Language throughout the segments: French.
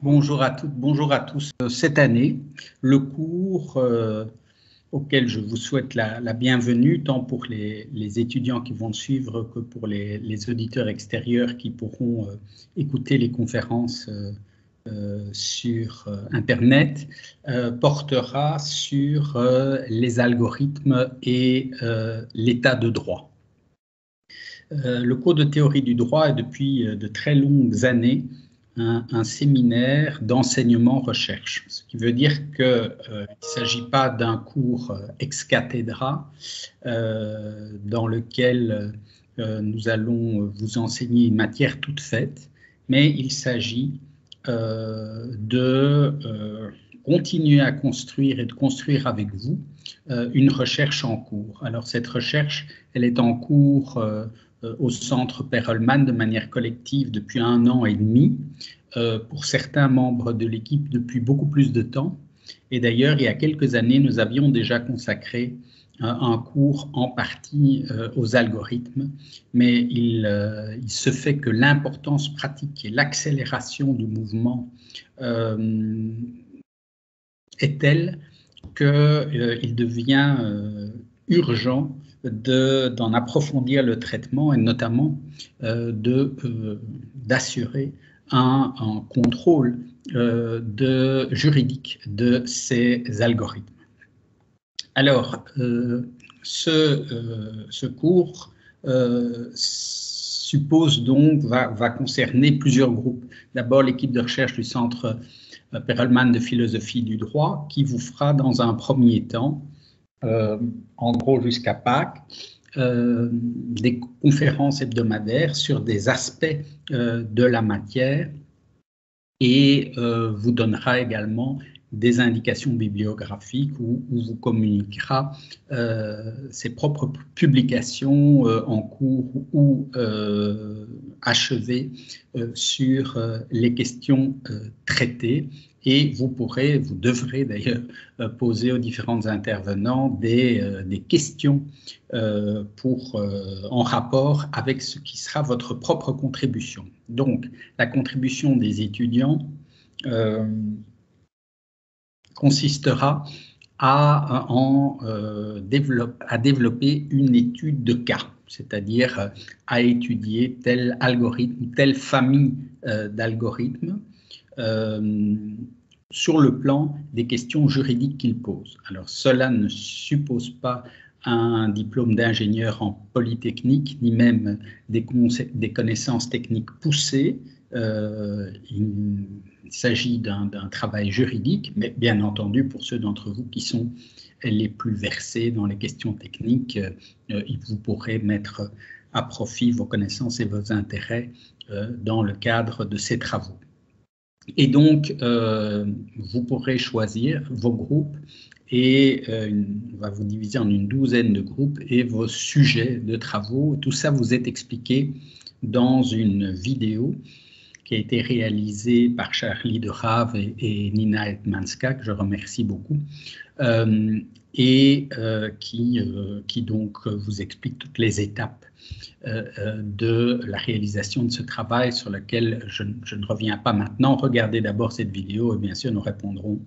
Bonjour à toutes, bonjour à tous. Cette année, le cours auquel je vous souhaite la bienvenue, tant pour les étudiants qui vont suivre que pour les auditeurs extérieurs qui pourront écouter les conférences sur Internet, portera sur les algorithmes et l'état de droit. Le cours de théorie du droit est depuis de très longues années un séminaire d'enseignement-recherche, ce qui veut dire qu'il ne s'agit pas d'un cours ex cathedra dans lequel nous allons vous enseigner une matière toute faite, mais il s'agit de continuer à construire et de construire avec vous une recherche en cours. Alors cette recherche, elle est en cours au centre Perelman de manière collective depuis 1 an et demi, pour certains membres de l'équipe depuis beaucoup plus de temps. Et d'ailleurs, il y a quelques années, nous avions déjà consacré un cours en partie aux algorithmes, mais il se fait que l'importance pratique et l'accélération du mouvement est telle qu'il devient urgent d'en approfondir le traitement et notamment d'assurer un contrôle juridique de ces algorithmes. Alors, ce cours suppose donc, va concerner plusieurs groupes. D'abord, l'équipe de recherche du Centre Perelman de philosophie du droit, qui vous fera dans un premier temps, en gros jusqu'à Pâques, des conférences hebdomadaires sur des aspects de la matière et vous donnera également des indications bibliographiques où vous communiquera ses propres publications en cours ou achevées sur les questions traitées. Et vous devrez d'ailleurs poser aux différents intervenants des questions en rapport avec ce qui sera votre propre contribution. Donc, la contribution des étudiants consistera à développer une étude de cas, c'est-à-dire à étudier tel algorithme, telle famille d'algorithmes, sur le plan des questions juridiques qu'ils posent. Alors, cela ne suppose pas un diplôme d'ingénieur en polytechnique, ni même des connaissances techniques poussées. Il s'agit d'un travail juridique, mais bien entendu, pour ceux d'entre vous qui sont les plus versés dans les questions techniques, vous pourrez mettre à profit vos connaissances et vos intérêts dans le cadre de ces travaux. Et donc, vous pourrez choisir vos groupes et on va vous diviser en une douzaine de groupes et vos sujets de travaux. Tout ça vous est expliqué dans une vidéo qui a été réalisée par Charlie de Rave et Nina Etmanska, que je remercie beaucoup, et qui donc vous explique toutes les étapes de la réalisation de ce travail sur lequel je ne reviens pas maintenant. Regardez d'abord cette vidéo et bien sûr nous répondrons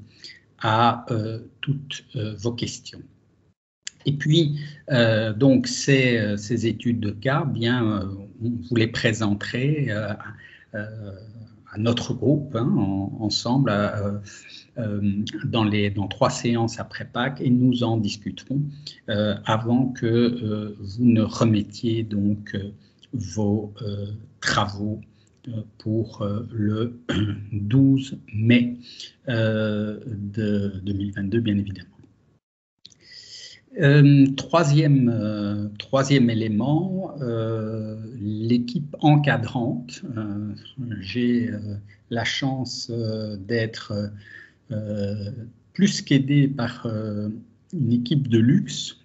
à toutes vos questions. Et puis, donc ces études de cas, bien, vous les présenterez à notre groupe, ensemble, dans 3 séances après Pâques, et nous en discuterons avant que vous ne remettiez donc vos travaux pour le 12 mai de 2022, bien évidemment. Troisième élément, l'équipe encadrante. J'ai la chance d'être plus qu'aidé par une équipe de luxe,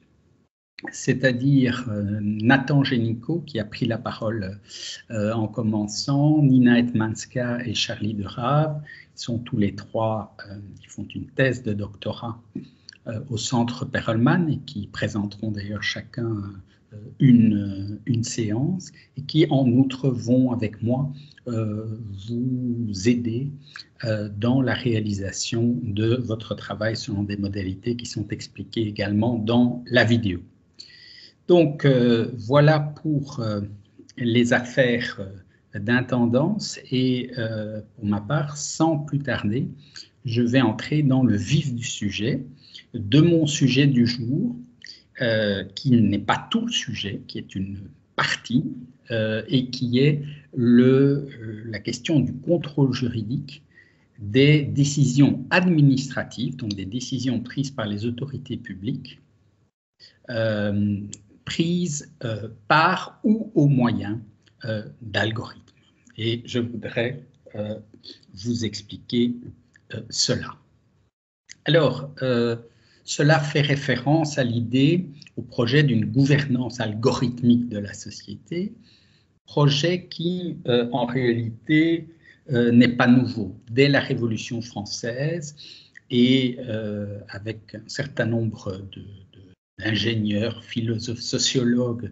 c'est-à-dire Nathan Génico qui a pris la parole en commençant, Nina Etmanska et Charlie de Rave, ils sont tous les 3 qui font une thèse de doctorat au centre Perelman et qui présenteront d'ailleurs chacun une séance et qui, en outre, vont avec moi vous aider dans la réalisation de votre travail selon des modalités qui sont expliquées également dans la vidéo. Donc, voilà pour les affaires d'intendance et pour ma part, sans plus tarder, je vais entrer dans le vif du sujet, de mon sujet du jour, qui n'est pas tout le sujet, qui est une partie, et qui est la question du contrôle juridique des décisions administratives, donc des décisions prises par les autorités publiques, prises par ou au moyen d'algorithmes. Et je voudrais vous expliquer cela. Alors, cela fait référence à l'idée, au projet d'une gouvernance algorithmique de la société, projet qui, en réalité, n'est pas nouveau. Dès la Révolution française et avec un certain nombre d'ingénieurs, philosophes, sociologues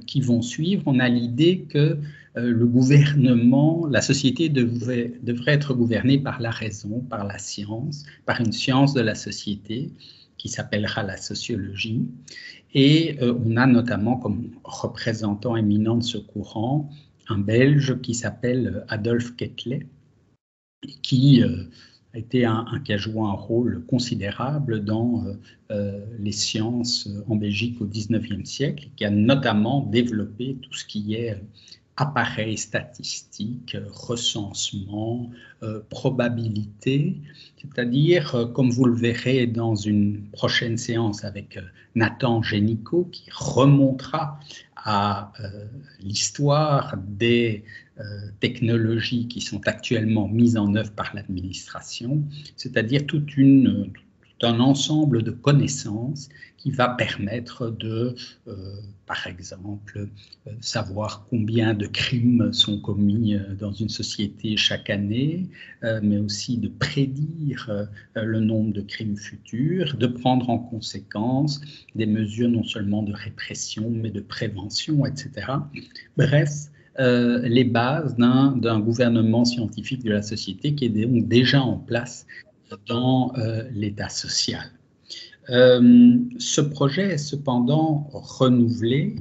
qui vont suivre, on a l'idée que le gouvernement, la société devrait être gouvernée par la raison, par la science, par une science de la société qui s'appellera la sociologie. Et on a notamment comme représentant éminent de ce courant un Belge qui s'appelle Adolphe Quetelet, qui qui a joué un rôle considérable dans les sciences en Belgique au XIXe siècle, qui a notamment développé tout ce qui est appareils statistiques, recensement, probabilité, c'est-à-dire, comme vous le verrez dans une prochaine séance avec Nathan Génicaud, qui remontera à l'histoire des technologies qui sont actuellement mises en œuvre par l'administration, c'est-à-dire tout un ensemble de connaissances qui va permettre de, par exemple, savoir combien de crimes sont commis dans une société chaque année, mais aussi de prédire le nombre de crimes futurs, de prendre en conséquence des mesures non seulement de répression, mais de prévention, etc. Bref, les bases d'un gouvernement scientifique de la société qui est donc déjà en place dans l'État social. Ce projet est cependant renouvelé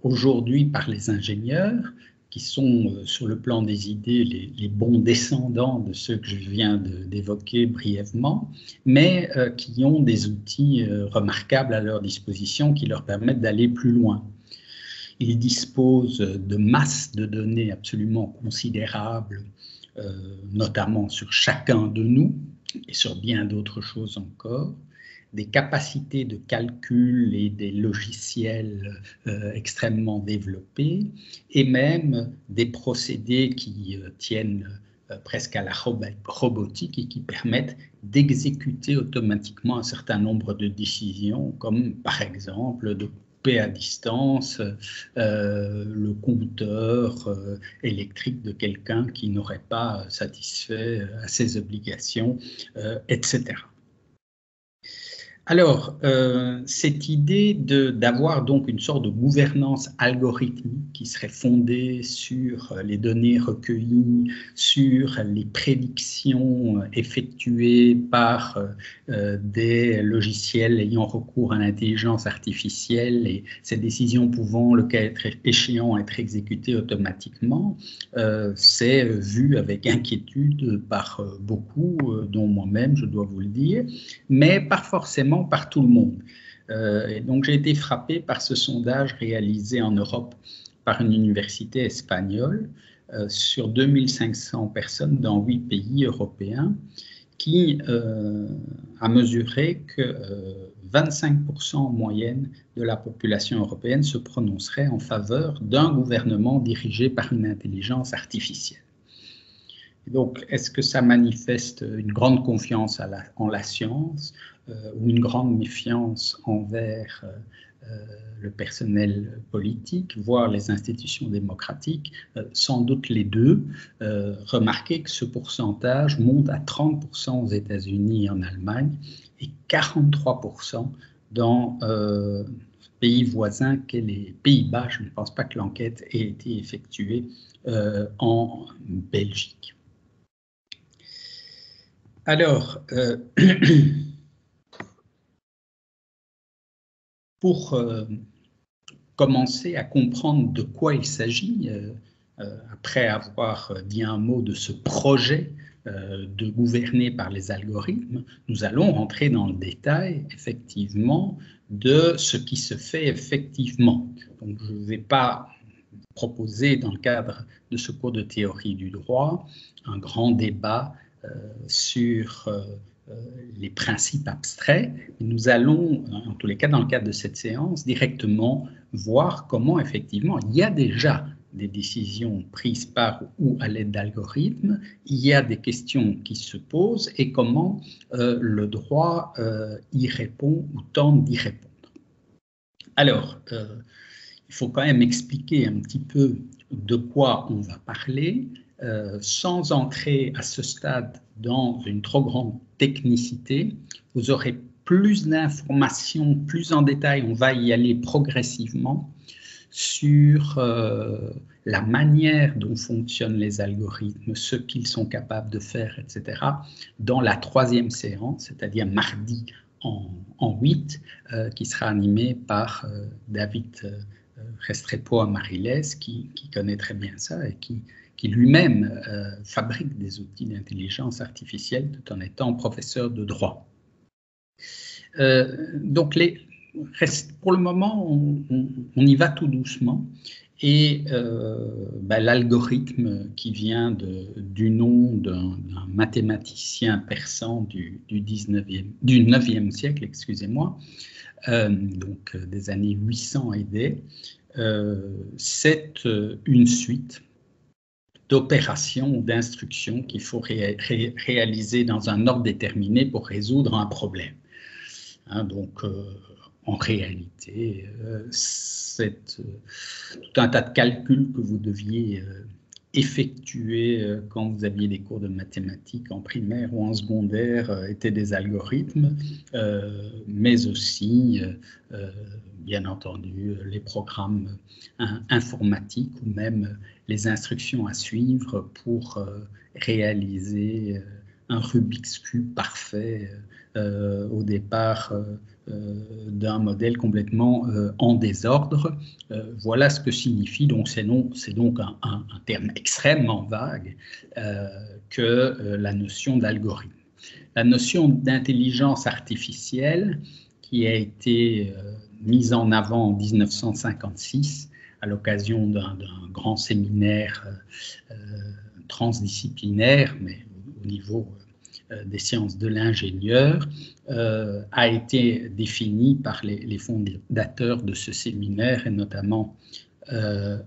aujourd'hui par les ingénieurs qui sont sur le plan des idées les bons descendants de ceux que je viens d'évoquer brièvement, mais qui ont des outils remarquables à leur disposition qui leur permettent d'aller plus loin. Ils disposent de masses de données absolument considérables, notamment sur chacun de nous et sur bien d'autres choses encore, des capacités de calcul et des logiciels extrêmement développés, et même des procédés qui tiennent presque à la robotique et qui permettent d'exécuter automatiquement un certain nombre de décisions, comme par exemple de à distance le compteur électrique de quelqu'un qui n'aurait pas satisfait à ses obligations, etc. Alors, cette idée d'avoir donc une sorte de gouvernance algorithmique qui serait fondée sur les données recueillies, sur les prédictions effectuées par des logiciels ayant recours à l'intelligence artificielle et ces décisions pouvant, le cas échéant, être exécutées automatiquement, c'est vu avec inquiétude par beaucoup, dont moi-même, je dois vous le dire, mais pas forcément par tout le monde. Et donc j'ai été frappé par ce sondage réalisé en Europe par une université espagnole sur 2500 personnes dans 8 pays européens qui a mesuré que 25% en moyenne de la population européenne se prononcerait en faveur d'un gouvernement dirigé par une intelligence artificielle. Donc, est-ce que ça manifeste une grande confiance en la science ou une grande méfiance envers le personnel politique, voire les institutions démocratiques? Sans doute les deux. Remarquez que ce pourcentage monte à 30% aux États-Unis et en Allemagne et 43% dans pays voisins qu'est les Pays-Bas. Je ne pense pas que l'enquête ait été effectuée en Belgique. Alors, pour commencer à comprendre de quoi il s'agit, après avoir dit un mot de ce projet de gouverner par les algorithmes, nous allons rentrer dans le détail, effectivement, de ce qui se fait effectivement. Donc, je ne vais pas proposer, dans le cadre de ce cours de théorie du droit, un grand débat sur les principes abstraits. Nous allons, en tous les cas, dans le cadre de cette séance, directement voir comment, effectivement, il y a déjà des décisions prises par ou à l'aide d'algorithmes, il y a des questions qui se posent et comment le droit y répond ou tente d'y répondre. Alors, il faut quand même expliquer un petit peu de quoi on va parler, sans entrer à ce stade dans une trop grande technicité. Vous aurez plus d'informations, plus en détail, on va y aller progressivement sur la manière dont fonctionnent les algorithmes, ce qu'ils sont capables de faire, etc., dans la troisième séance, c'est-à-dire mardi en 8, qui sera animée par David Restrepo-Amariles, qui connaît très bien ça et qui lui-même fabrique des outils d'intelligence artificielle tout en étant professeur de droit. Donc, pour le moment, on y va tout doucement. Et l'algorithme qui vient du nom d'un mathématicien persan du 9e siècle, excusez-moi, donc des années 800 et des, c'est une suite d'opérations ou d'instructions qu'il faut réaliser dans un ordre déterminé pour résoudre un problème. Hein, donc, en réalité, c'est tout un tas de calculs que vous deviez effectuer quand vous aviez des cours de mathématiques en primaire ou en secondaire étaient des algorithmes, mais aussi, bien entendu, les programmes informatiques ou même les instructions à suivre pour réaliser un Rubik's Cube parfait au départ d'un modèle complètement en désordre. Voilà ce que signifie, donc c'est donc un terme extrêmement vague que la notion d'algorithme. La notion d'intelligence artificielle qui a été mise en avant en 1956 à l'occasion d'un grand séminaire transdisciplinaire, mais au niveau des sciences de l'ingénieur, a été définie par les fondateurs de ce séminaire, et notamment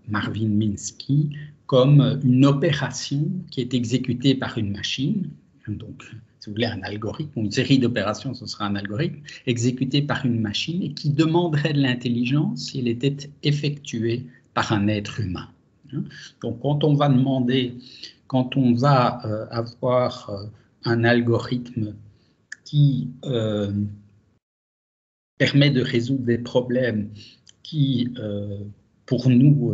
Marvin Minsky, comme une opération qui est exécutée par une machine, donc si vous voulez un algorithme, ou une série d'opérations, ce sera un algorithme, exécuté par une machine et qui demanderait de l'intelligence si elle était effectuée par un être humain. Donc quand on va avoir un algorithme qui permet de résoudre des problèmes qui, pour nous,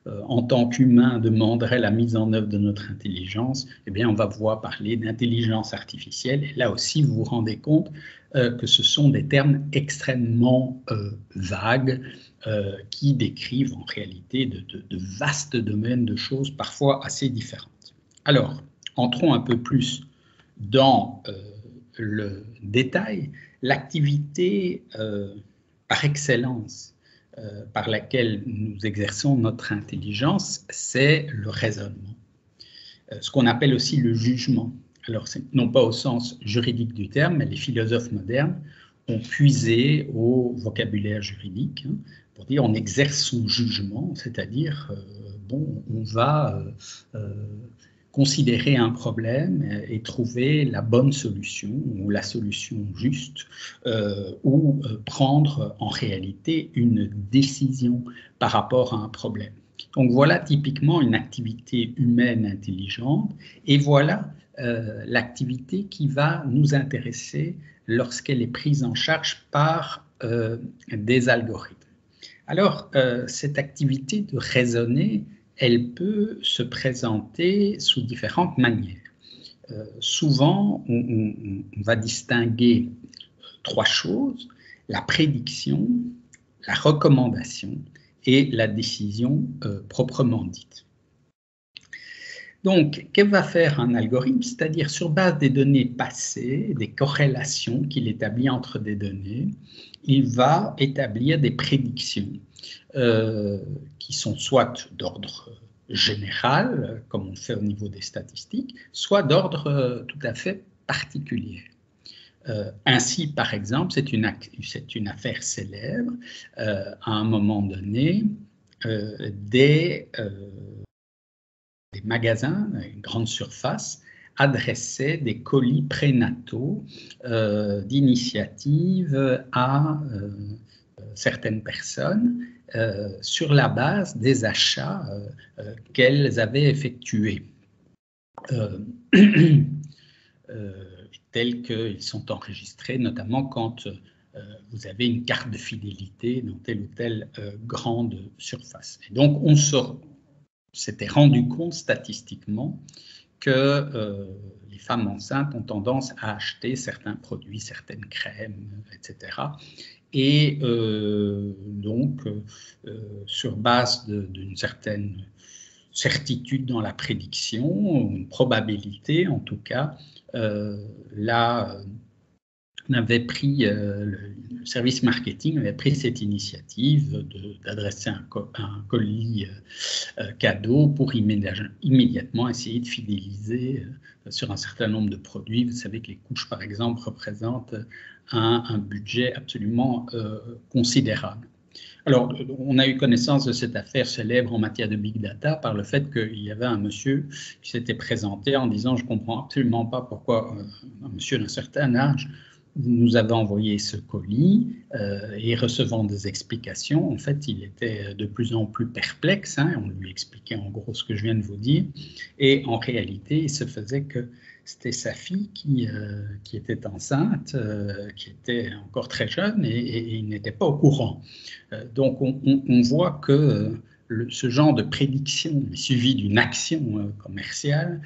en tant qu'humains, demanderaient la mise en œuvre de notre intelligence, eh bien, on va pouvoir parler d'intelligence artificielle. Et là aussi, vous vous rendez compte que ce sont des termes extrêmement vagues qui décrivent en réalité de vastes domaines de choses, parfois assez différentes. Alors, entrons un peu plus dans le détail. L'activité par excellence par laquelle nous exerçons notre intelligence, c'est le raisonnement. Ce qu'on appelle aussi le jugement. Alors, non pas au sens juridique du terme, mais les philosophes modernes ont puisé au vocabulaire juridique pour dire on exerce son jugement, c'est-à-dire on va considérer un problème et trouver la bonne solution ou la solution juste ou prendre en réalité une décision par rapport à un problème. Donc voilà typiquement une activité humaine intelligente et voilà l'activité qui va nous intéresser lorsqu'elle est prise en charge par des algorithmes. Alors, cette activité de raisonner, elle peut se présenter sous différentes manières. Souvent, on va distinguer trois choses: la prédiction, la recommandation et la décision proprement dite. Donc, que va faire un algorithme? C'est-à-dire, sur base des données passées, des corrélations qu'il établit entre des données, il va établir des prédictions qui sont soit d'ordre général, comme on fait au niveau des statistiques, soit d'ordre tout à fait particulier. Ainsi, par exemple, c'est une affaire célèbre. À un moment donné, des magasins, une grande surface, adressaient des colis prénataux d'initiative à certaines personnes sur la base des achats qu'elles avaient effectués. Tels qu'ils sont enregistrés, notamment quand vous avez une carte de fidélité dans telle ou telle grande surface. Et donc, on s'était rendu compte statistiquement que les femmes enceintes ont tendance à acheter certains produits, certaines crèmes, etc. Et donc, sur base d'une certaine certitude dans la prédiction, une probabilité en tout cas, on avait pris, le service marketing avait pris cette initiative d'adresser un colis cadeau pour immédiatement essayer de fidéliser sur un certain nombre de produits. Vous savez que les couches, par exemple, représentent un budget absolument considérable. Alors, on a eu connaissance de cette affaire célèbre en matière de big data par le fait qu'il y avait un monsieur qui s'était présenté en disant « Je ne comprends absolument pas pourquoi un monsieur d'un certain âge nous avait envoyé ce colis et recevant des explications. » En fait, il était de plus en plus perplexe. On lui expliquait en gros ce que je viens de vous dire. Et en réalité, il se faisait que c'était sa fille qui était enceinte, qui était encore très jeune et il n'était pas au courant. Donc, on voit que ce genre de prédiction suivie d'une action commerciale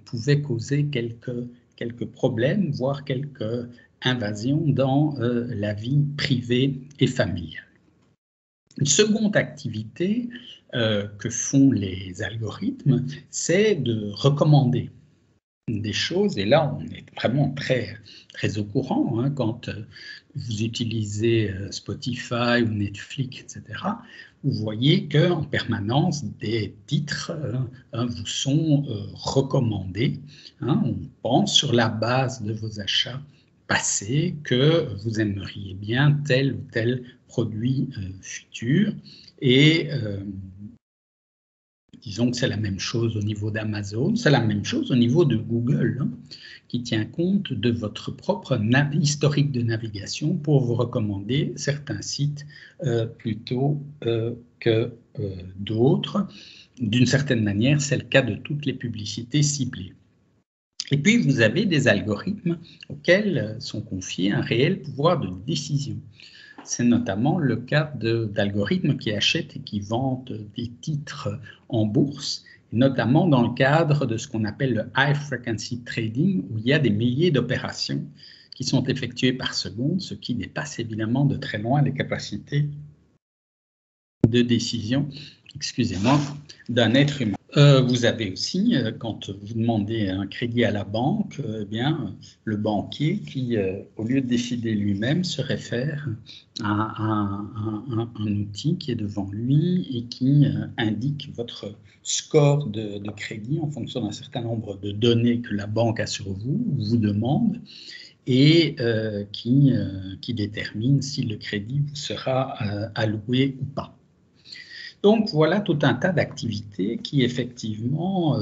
pouvait causer quelques problèmes, voire quelques invasions dans la vie privée et familiale. Une seconde activité que font les algorithmes, c'est de recommander des choses, et là on est vraiment très, très au courant, quand vous utilisez Spotify ou Netflix, etc., vous voyez qu'en permanence des titres vous sont recommandés. On pense sur la base de vos achats passés que vous aimeriez bien tel ou tel produit futur, et disons que c'est la même chose au niveau d'Amazon, c'est la même chose au niveau de Google, qui tient compte de votre propre historique de navigation pour vous recommander certains sites plutôt que d'autres. D'une certaine manière, c'est le cas de toutes les publicités ciblées. Et puis, vous avez des algorithmes auxquels sont confiés un réel pouvoir de décision. C'est notamment le cas d'algorithmes qui achètent et qui vendent des titres en bourse, notamment dans le cadre de ce qu'on appelle le high frequency trading, où il y a des milliers d'opérations qui sont effectuées par seconde, ce qui dépasse évidemment de très loin les capacités de décision, excusez-moi, d'un être humain. Vous avez aussi, quand vous demandez un crédit à la banque, le banquier qui, au lieu de décider lui-même, se réfère à un outil qui est devant lui et qui indique votre score de crédit en fonction d'un certain nombre de données que la banque a sur vous, vous demande, et qui détermine si le crédit vous sera alloué ou pas. Donc, voilà tout un tas d'activités qui, effectivement,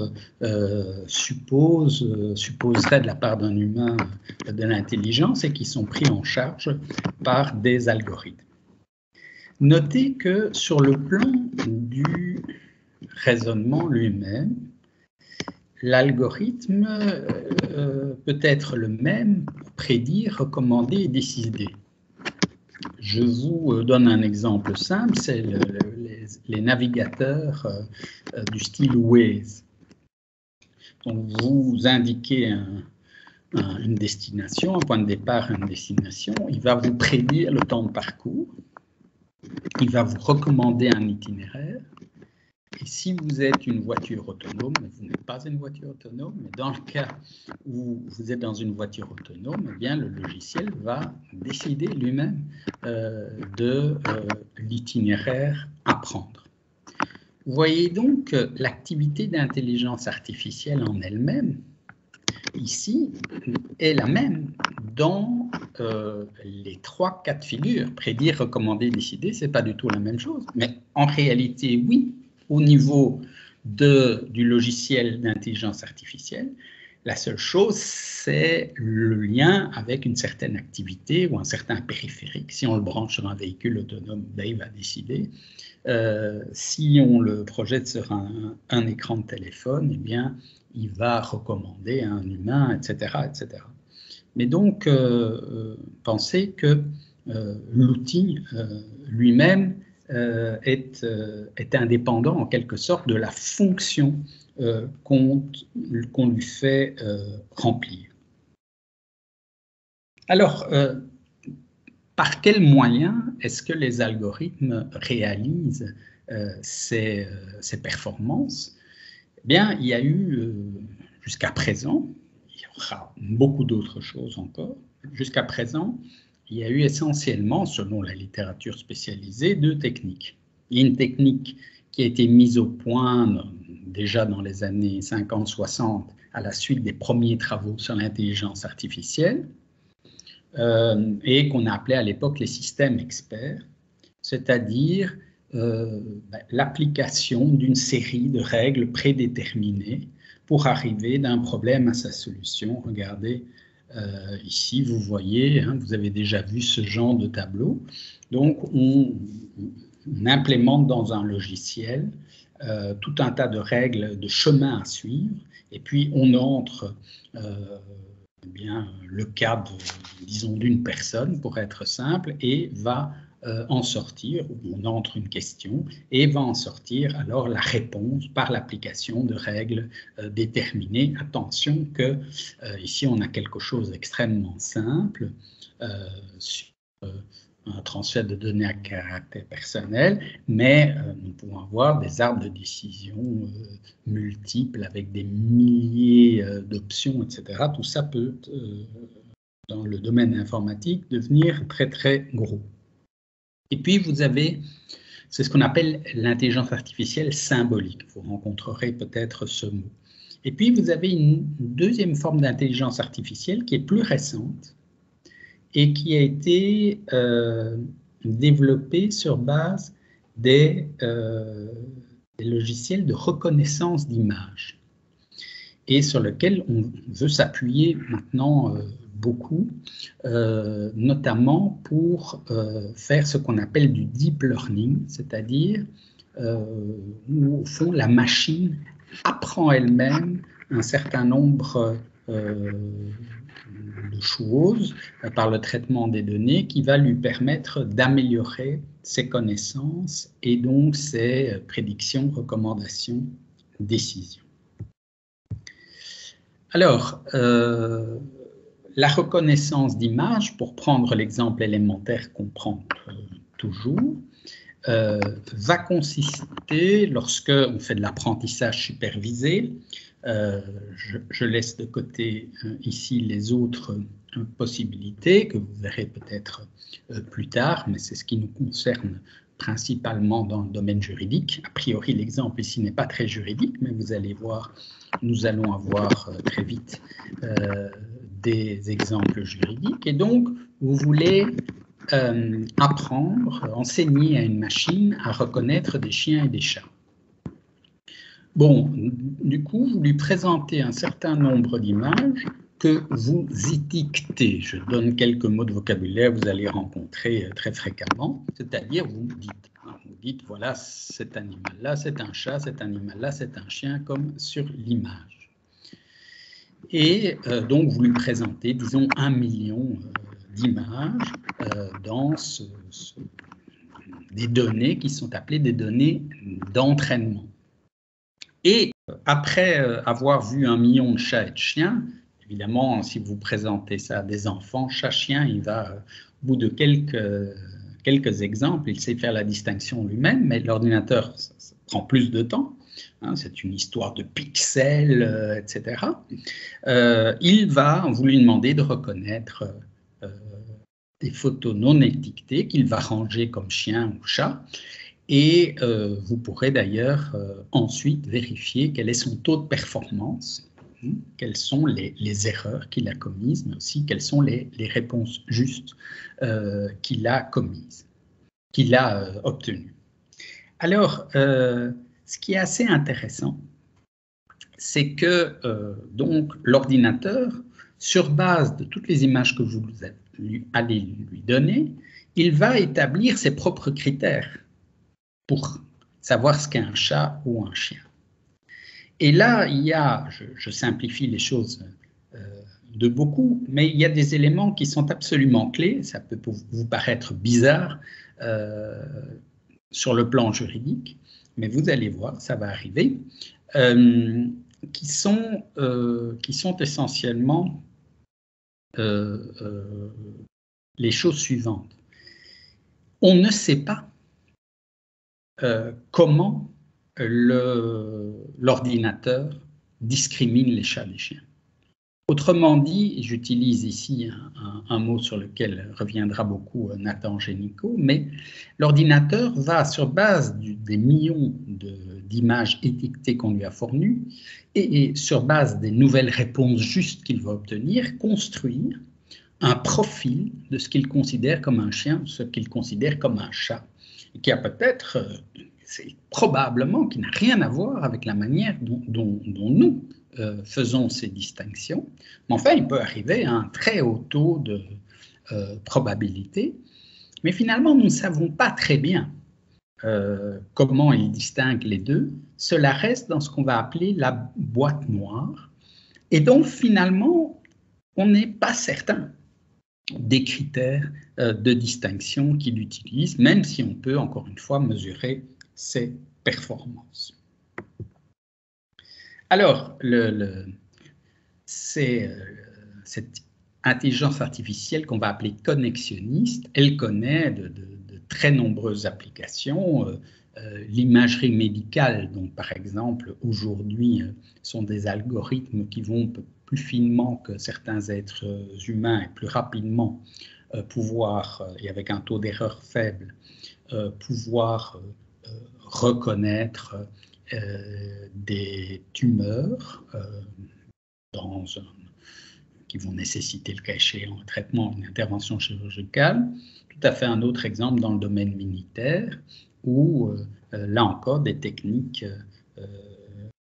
supposeraient de la part d'un humain de l'intelligence et qui sont pris en charge par des algorithmes. Notez que sur le plan du raisonnement lui-même, l'algorithme peut être le même pour prédire, recommander et décider. Je vous donne un exemple simple, c'est les navigateurs du style Waze. Donc, vous indiquez une destination, un point de départ, une destination. Il va vous prédire le temps de parcours. Il va vous recommander un itinéraire. Et si vous êtes une voiture autonome, vous n'êtes pas une voiture autonome, mais dans le cas où vous êtes dans une voiture autonome, eh bien, le logiciel va décider lui-même de l'itinéraire à prendre. Vous voyez donc l'activité d'intelligence artificielle en elle-même, ici, est la même dans les 3 cas de figure. Prédire, recommander, décider, ce n'est pas du tout la même chose. Mais en réalité, oui, au niveau du logiciel d'intelligence artificielle, la seule chose, c'est le lien avec une certaine activité ou un certain périphérique. Si on le branche sur un véhicule autonome, ben, il va décider. Si on le projette sur un écran de téléphone, eh bien, il va recommander à un humain, etc., etc. Mais donc, pensez que l'outil lui-même est indépendant en quelque sorte de la fonction qu'on lui fait remplir. Alors, par quels moyens est-ce que les algorithmes réalisent ces performances? Eh bien, il y a eu jusqu'à présent, il y aura beaucoup d'autres choses encore, jusqu'à présent, il y a eu essentiellement, selon la littérature spécialisée, 2 techniques. Il y a une technique qui a été mise au point déjà dans les années 50-60 à la suite des premiers travaux sur l'intelligence artificielle et qu'on a appelé à l'époque les systèmes experts, c'est-à-dire l'application d'une série de règles prédéterminées pour arriver d'un problème à sa solution. Regardez, ici, vous voyez, hein, vous avez déjà vu ce genre de tableau. Donc, on implémente dans un logiciel tout un tas de règles, de chemins à suivre, et puis on entre eh bien, le cas, disons, d'une personne, pour être simple, et va en sortir, on entre une question, et va en sortir alors la réponse par l'application de règles déterminées. Attention que ici on a quelque chose d'extrêmement simple sur un transfert de données à caractère personnel, mais nous pouvons avoir des arbres de décision multiples avec des milliers d'options, etc. Tout ça peut, dans le domaine informatique, devenir très très gros. Et puis vous avez, c'est ce qu'on appelle l'intelligence artificielle symbolique. Vous rencontrerez peut-être ce mot. Et puis vous avez une deuxième forme d'intelligence artificielle qui est plus récente et qui a été développée sur base des logiciels de reconnaissance d'images et sur lequel on veut s'appuyer maintenant beaucoup, notamment pour faire ce qu'on appelle du deep learning, c'est-à-dire où, au fond, la machine apprend elle-même un certain nombre de choses par le traitement des données qui va lui permettre d'améliorer ses connaissances et donc ses prédictions, recommandations, décisions. Alors, la reconnaissance d'images, pour prendre l'exemple élémentaire qu'on prend toujours, va consister, lorsque on fait de l'apprentissage supervisé, je laisse de côté ici les autres possibilités que vous verrez peut-être plus tard, mais c'est ce qui nous concerne principalement dans le domaine juridique. A priori, l'exemple ici n'est pas très juridique, mais vous allez voir, nous allons avoir très vite des exemples juridiques. Et donc, vous voulez apprendre, enseigner à une machine à reconnaître des chiens et des chats. Bon, du coup, vous lui présentez un certain nombre d'images que vous étiquetez. Je donne quelques mots de vocabulaire que vous allez rencontrer très fréquemment, c'est-à-dire vous dites, voilà, cet animal-là, c'est un chat, cet animal-là, c'est un chien, comme sur l'image. Et donc, vous lui présentez, disons, 1 million d'images dans des données qui sont appelées des données d'entraînement. Et après avoir vu 1 million de chats et de chiens, évidemment, si vous présentez ça à des enfants, chat-chien, il va, au bout de quelques exemples, il sait faire la distinction lui-même, mais l'ordinateur, ça prend plus de temps. Hein, c'est une histoire de pixels, etc. Vous lui demandez de reconnaître des photos non étiquetées qu'il va ranger comme chien ou chat. Et vous pourrez d'ailleurs ensuite vérifier quel est son taux de performance, quelles sont les erreurs qu'il a commises, mais aussi quelles sont les réponses justes qu'il a commises, qu'il a obtenues. Alors, ce qui est assez intéressant, c'est que donc l'ordinateur, sur base de toutes les images que vous allez lui donner, il va établir ses propres critères pour savoir ce qu'est un chat ou un chien. Et là, il y a, je simplifie les choses de beaucoup, mais il y a des éléments qui sont absolument clés, ça peut vous paraître bizarre sur le plan juridique, mais vous allez voir, ça va arriver, qui sont essentiellement les choses suivantes. On ne sait pas comment l'ordinateur discrimine les chats des chiens. Autrement dit, j'utilise ici un mot sur lequel reviendra beaucoup Nathan Génicaud, mais l'ordinateur va, sur base des millions d'images étiquetées qu'on lui a fournies, et sur base des nouvelles réponses justes qu'il va obtenir, construire un profil de ce qu'il considère comme un chien, ce qu'il considère comme un chat, qui a peut-être, c'est probablement, qui n'a rien à voir avec la manière dont nous faisons ces distinctions. Mais enfin, il peut arriver à un très haut taux de probabilité. Mais finalement, nous ne savons pas très bien comment il distingue les deux. Cela reste dans ce qu'on va appeler la boîte noire. Et donc, finalement, on n'est pas certain des critères de distinction qu'il utilise, même si on peut, encore une fois, mesurer ses performances. Alors, cette intelligence artificielle qu'on va appeler connexionniste, elle connaît de très nombreuses applications. L'imagerie médicale, donc par exemple, aujourd'hui, sont des algorithmes qui vont plus finement que certains êtres humains et plus rapidement pouvoir, et avec un taux d'erreur faible, pouvoir reconnaître des tumeurs qui vont nécessiter le cas échéant un traitement, une intervention chirurgicale. Tout à fait un autre exemple dans le domaine militaire où, là encore, des techniques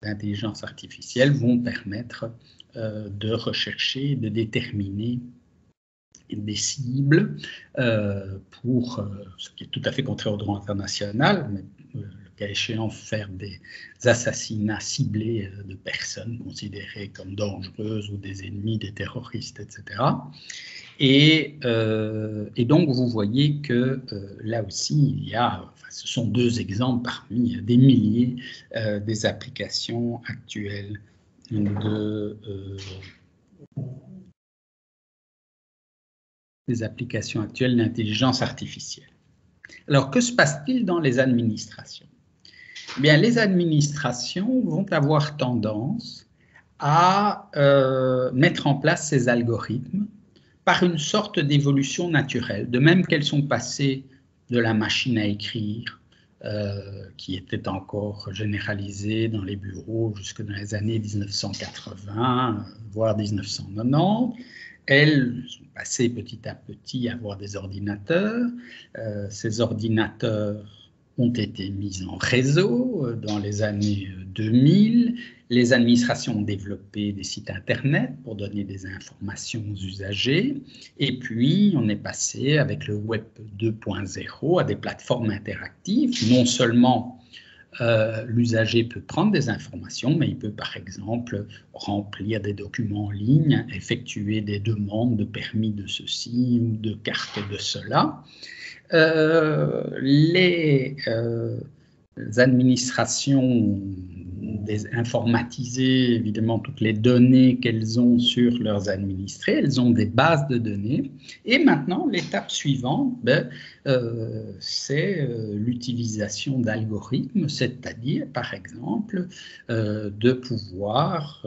d'intelligence artificielle vont permettre de rechercher, de déterminer des cibles pour, ce qui est tout à fait contraire au droit international, mais le cas échéant, faire des assassinats ciblés de personnes considérées comme dangereuses ou des ennemis, des terroristes, etc. Et donc, vous voyez que là aussi, il y a, ce sont deux exemples parmi des milliers des applications actuelles d'intelligence artificielle. Alors, que se passe-t-il dans les administrations? Eh bien, les administrations vont avoir tendance à mettre en place ces algorithmes par une sorte d'évolution naturelle, de même qu'elles sont passées de la machine à écrire, qui était encore généralisée dans les bureaux jusque dans les années 1980, voire 1990. Elles sont passées petit à petit à avoir des ordinateurs. Ces ordinateurs ont été mis en réseau dans les années 2000. Les administrations ont développé des sites Internet pour donner des informations aux usagers. Et puis, on est passé avec le Web 2.0 à des plateformes interactives, non seulement l'usager peut prendre des informations, mais il peut par exemple remplir des documents en ligne, effectuer des demandes de permis de ceci ou de carte de cela. Les administrations informatiser évidemment toutes les données qu'elles ont sur leurs administrés, elles ont des bases de données, et maintenant l'étape suivante, c'est l'utilisation d'algorithmes, c'est-à-dire par exemple de pouvoir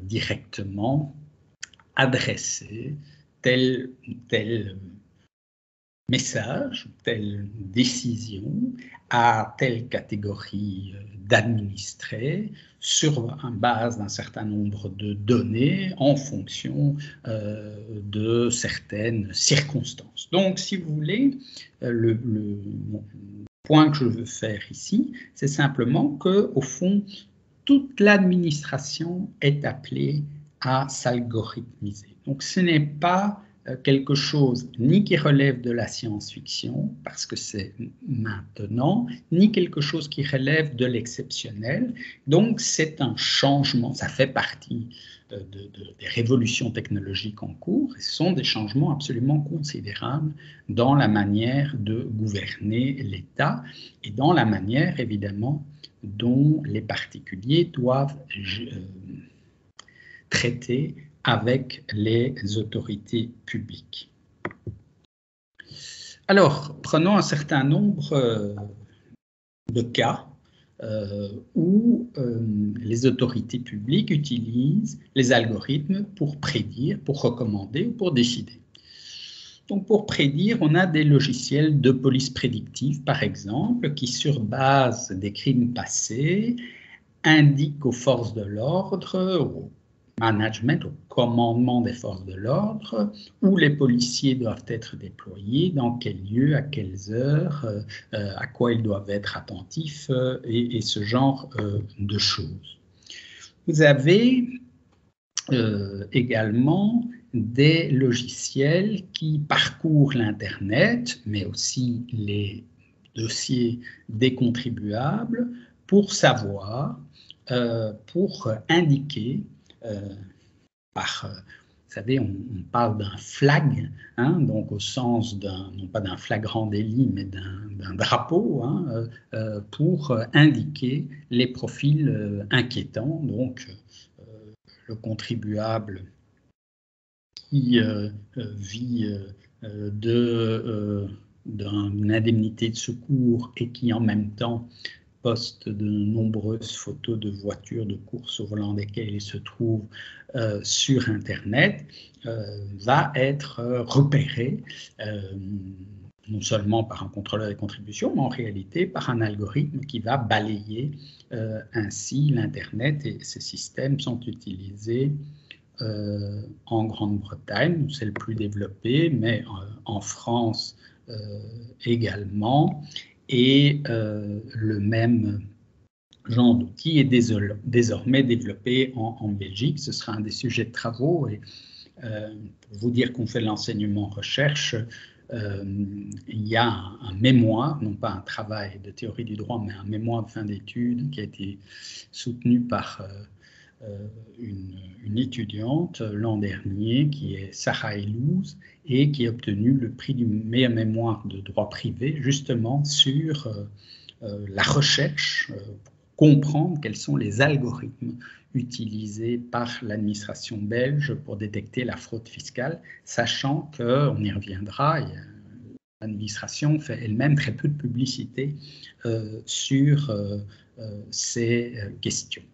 directement adresser tel message, telle décision à telle catégorie d'administrés sur base d'un certain nombre de données en fonction de certaines circonstances. Donc, si vous voulez, le point que je veux faire ici, c'est simplement qu'au fond, toute l'administration est appelée à s'algorithmiser. Donc, ce n'est pas quelque chose ni qui relève de la science-fiction, parce que c'est maintenant, ni quelque chose qui relève de l'exceptionnel. Donc, c'est un changement, ça fait partie des révolutions technologiques en cours, et ce sont des changements absolument considérables dans la manière de gouverner l'État et dans la manière, évidemment, dont les particuliers doivent traiter avec les autorités publiques. Alors, prenons un certain nombre de cas où les autorités publiques utilisent les algorithmes pour prédire, pour recommander ou pour décider. Donc, pour prédire, on a des logiciels de police prédictive, par exemple, qui, sur base des crimes passés, indiquent aux forces de l'ordre, au management, au commandement des forces de l'ordre, où les policiers doivent être déployés, dans quel lieu, à quelles heures, à quoi ils doivent être attentifs, et ce genre de choses. Vous avez également des logiciels qui parcourent l'Internet, mais aussi les dossiers des contribuables, pour savoir, pour indiquer, vous savez, on parle d'un flag, hein, donc au sens non pas d'un flagrant délit, mais d'un drapeau, hein, pour indiquer les profils inquiétants. Donc, le contribuable qui vit d'une indemnité de secours et qui en même temps poste de nombreuses photos de voitures de course au volant desquelles il se trouve sur Internet, va être repéré non seulement par un contrôleur des contributions, mais en réalité par un algorithme qui va balayer ainsi l'Internet, et ces systèmes sont utilisés en Grande-Bretagne, où c'est le plus développé, mais en France également. Et le même genre d'outil est désormais développé en Belgique. Ce sera un des sujets de travaux. Et pour vous dire qu'on fait de l'enseignement-recherche, il y a un mémoire, non pas un travail de théorie du droit, mais un mémoire de fin d'études qui a été soutenu par une étudiante l'an dernier, qui est Sarah Elouz, et qui a obtenu le prix du meilleur mémoire de droit privé, justement sur la recherche, pour comprendre quels sont les algorithmes utilisés par l'administration belge pour détecter la fraude fiscale, sachant qu'on y reviendra, l'administration fait elle-même très peu de publicité sur ces questions.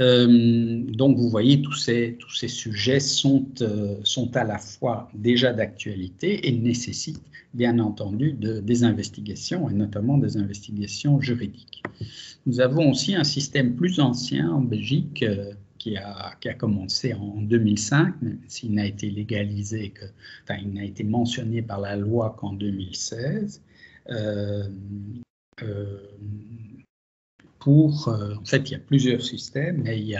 Donc, vous voyez, tous ces sujets sont à la fois déjà d'actualité et nécessitent, bien entendu, des investigations, et notamment des investigations juridiques. Nous avons aussi un système plus ancien en Belgique qui a commencé en 2005, même s'il n'a été légalisé, il n'a été mentionné par la loi qu'en 2016. En fait, il y a plusieurs systèmes, mais il y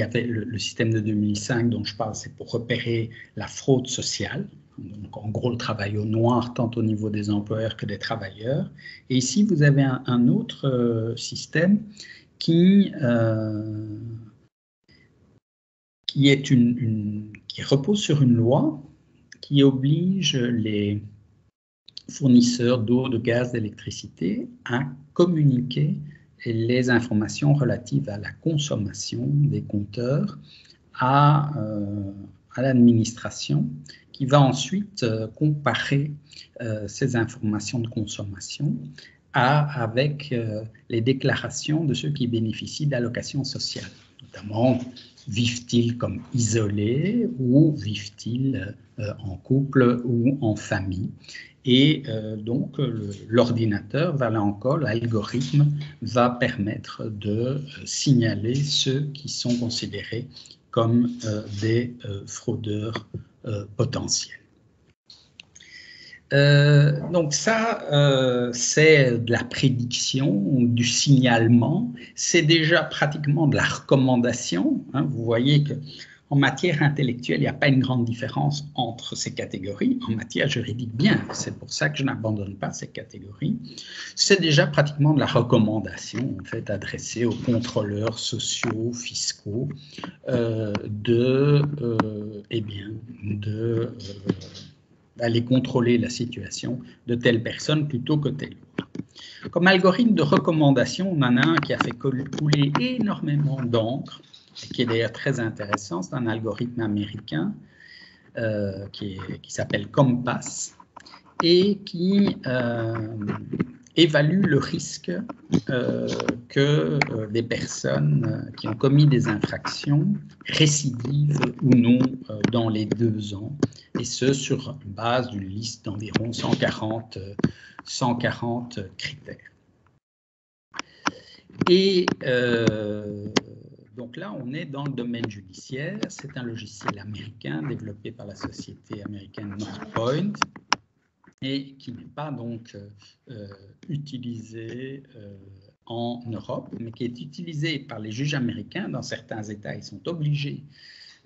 avait le système de 2005 dont je parle, c'est pour repérer la fraude sociale, Donc, en gros, le travail au noir, tant au niveau des employeurs que des travailleurs. Et ici, vous avez un autre système qui repose sur une loi qui oblige les fournisseurs d'eau, de gaz, d'électricité à communiquer les informations relatives à la consommation des compteurs à l'administration, qui va ensuite comparer ces informations de consommation avec les déclarations de ceux qui bénéficient d'allocations sociales, notamment vivent-ils comme isolés ou vivent-ils en couple ou en famille. Et donc, l'ordinateur, là encore, l'algorithme va permettre de signaler ceux qui sont considérés comme des fraudeurs potentiels. Donc ça, c'est de la prédiction, du signalement, c'est déjà pratiquement de la recommandation. Hein. Vous voyez qu'en matière intellectuelle, il n'y a pas une grande différence entre ces catégories. En matière juridique, bien, c'est pour ça que je n'abandonne pas ces catégories. C'est déjà pratiquement de la recommandation, en fait, adressée aux contrôleurs sociaux, fiscaux, d'aller contrôler la situation de telle personne plutôt que telle autre. Comme algorithme de recommandation, on en a un qui a fait couler énormément d'encre, qui est d'ailleurs très intéressant, c'est un algorithme américain qui s'appelle Compass et qui évalue le risque que des personnes qui ont commis des infractions récidivent ou non dans les 2 ans, et ce sur base d'une liste d'environ 140 critères. Et donc là, on est dans le domaine judiciaire. C'est un logiciel américain développé par la société américaine Northpoint et qui n'est pas donc utilisé en Europe, mais qui est utilisé par les juges américains. Dans certains États, ils sont obligés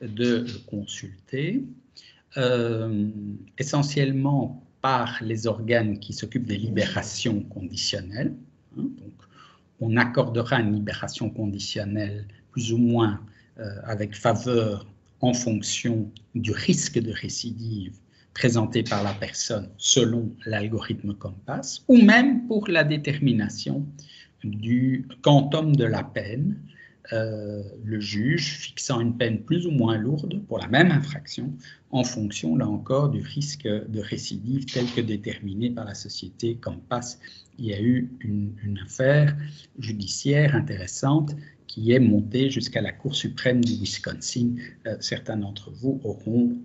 de le consulter, essentiellement par les organes qui s'occupent des libérations conditionnelles. Donc, on accordera une libération conditionnelle plus ou moins avec faveur en fonction du risque de récidive présenté par la personne selon l'algorithme Compass, ou même pour la détermination du quantum de la peine, le juge fixant une peine plus ou moins lourde pour la même infraction en fonction, là encore, du risque de récidive tel que déterminé par la société Compass. Il y a eu une affaire judiciaire intéressante qui est montée jusqu'à la Cour suprême du Wisconsin. Certains d'entre vous auront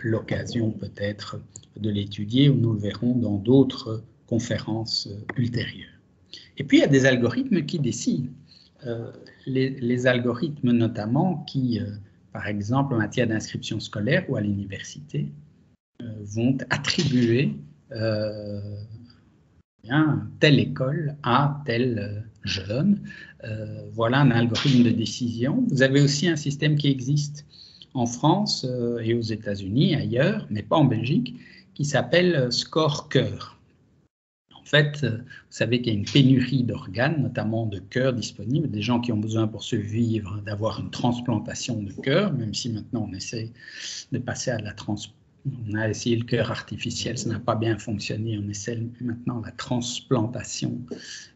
l'occasion peut-être de l'étudier, ou nous le verrons dans d'autres conférences ultérieures. Et puis, il y a des algorithmes qui décident. Les algorithmes notamment qui, par exemple, en matière d'inscription scolaire ou à l'université, vont attribuer telle école à tel jeune. Voilà un algorithme de décision. Vous avez aussi un système qui existe en France et aux États-Unis, ailleurs, mais pas en Belgique, qui s'appelle Score Cœur. En fait, vous savez qu'il y a une pénurie d'organes, notamment de cœurs disponibles, des gens qui ont besoin pour survivre d'avoir une transplantation de cœur, même si maintenant on essaie de passer à la transplantation. On a essayé le cœur artificiel, ça n'a pas bien fonctionné. On essaie maintenant la transplantation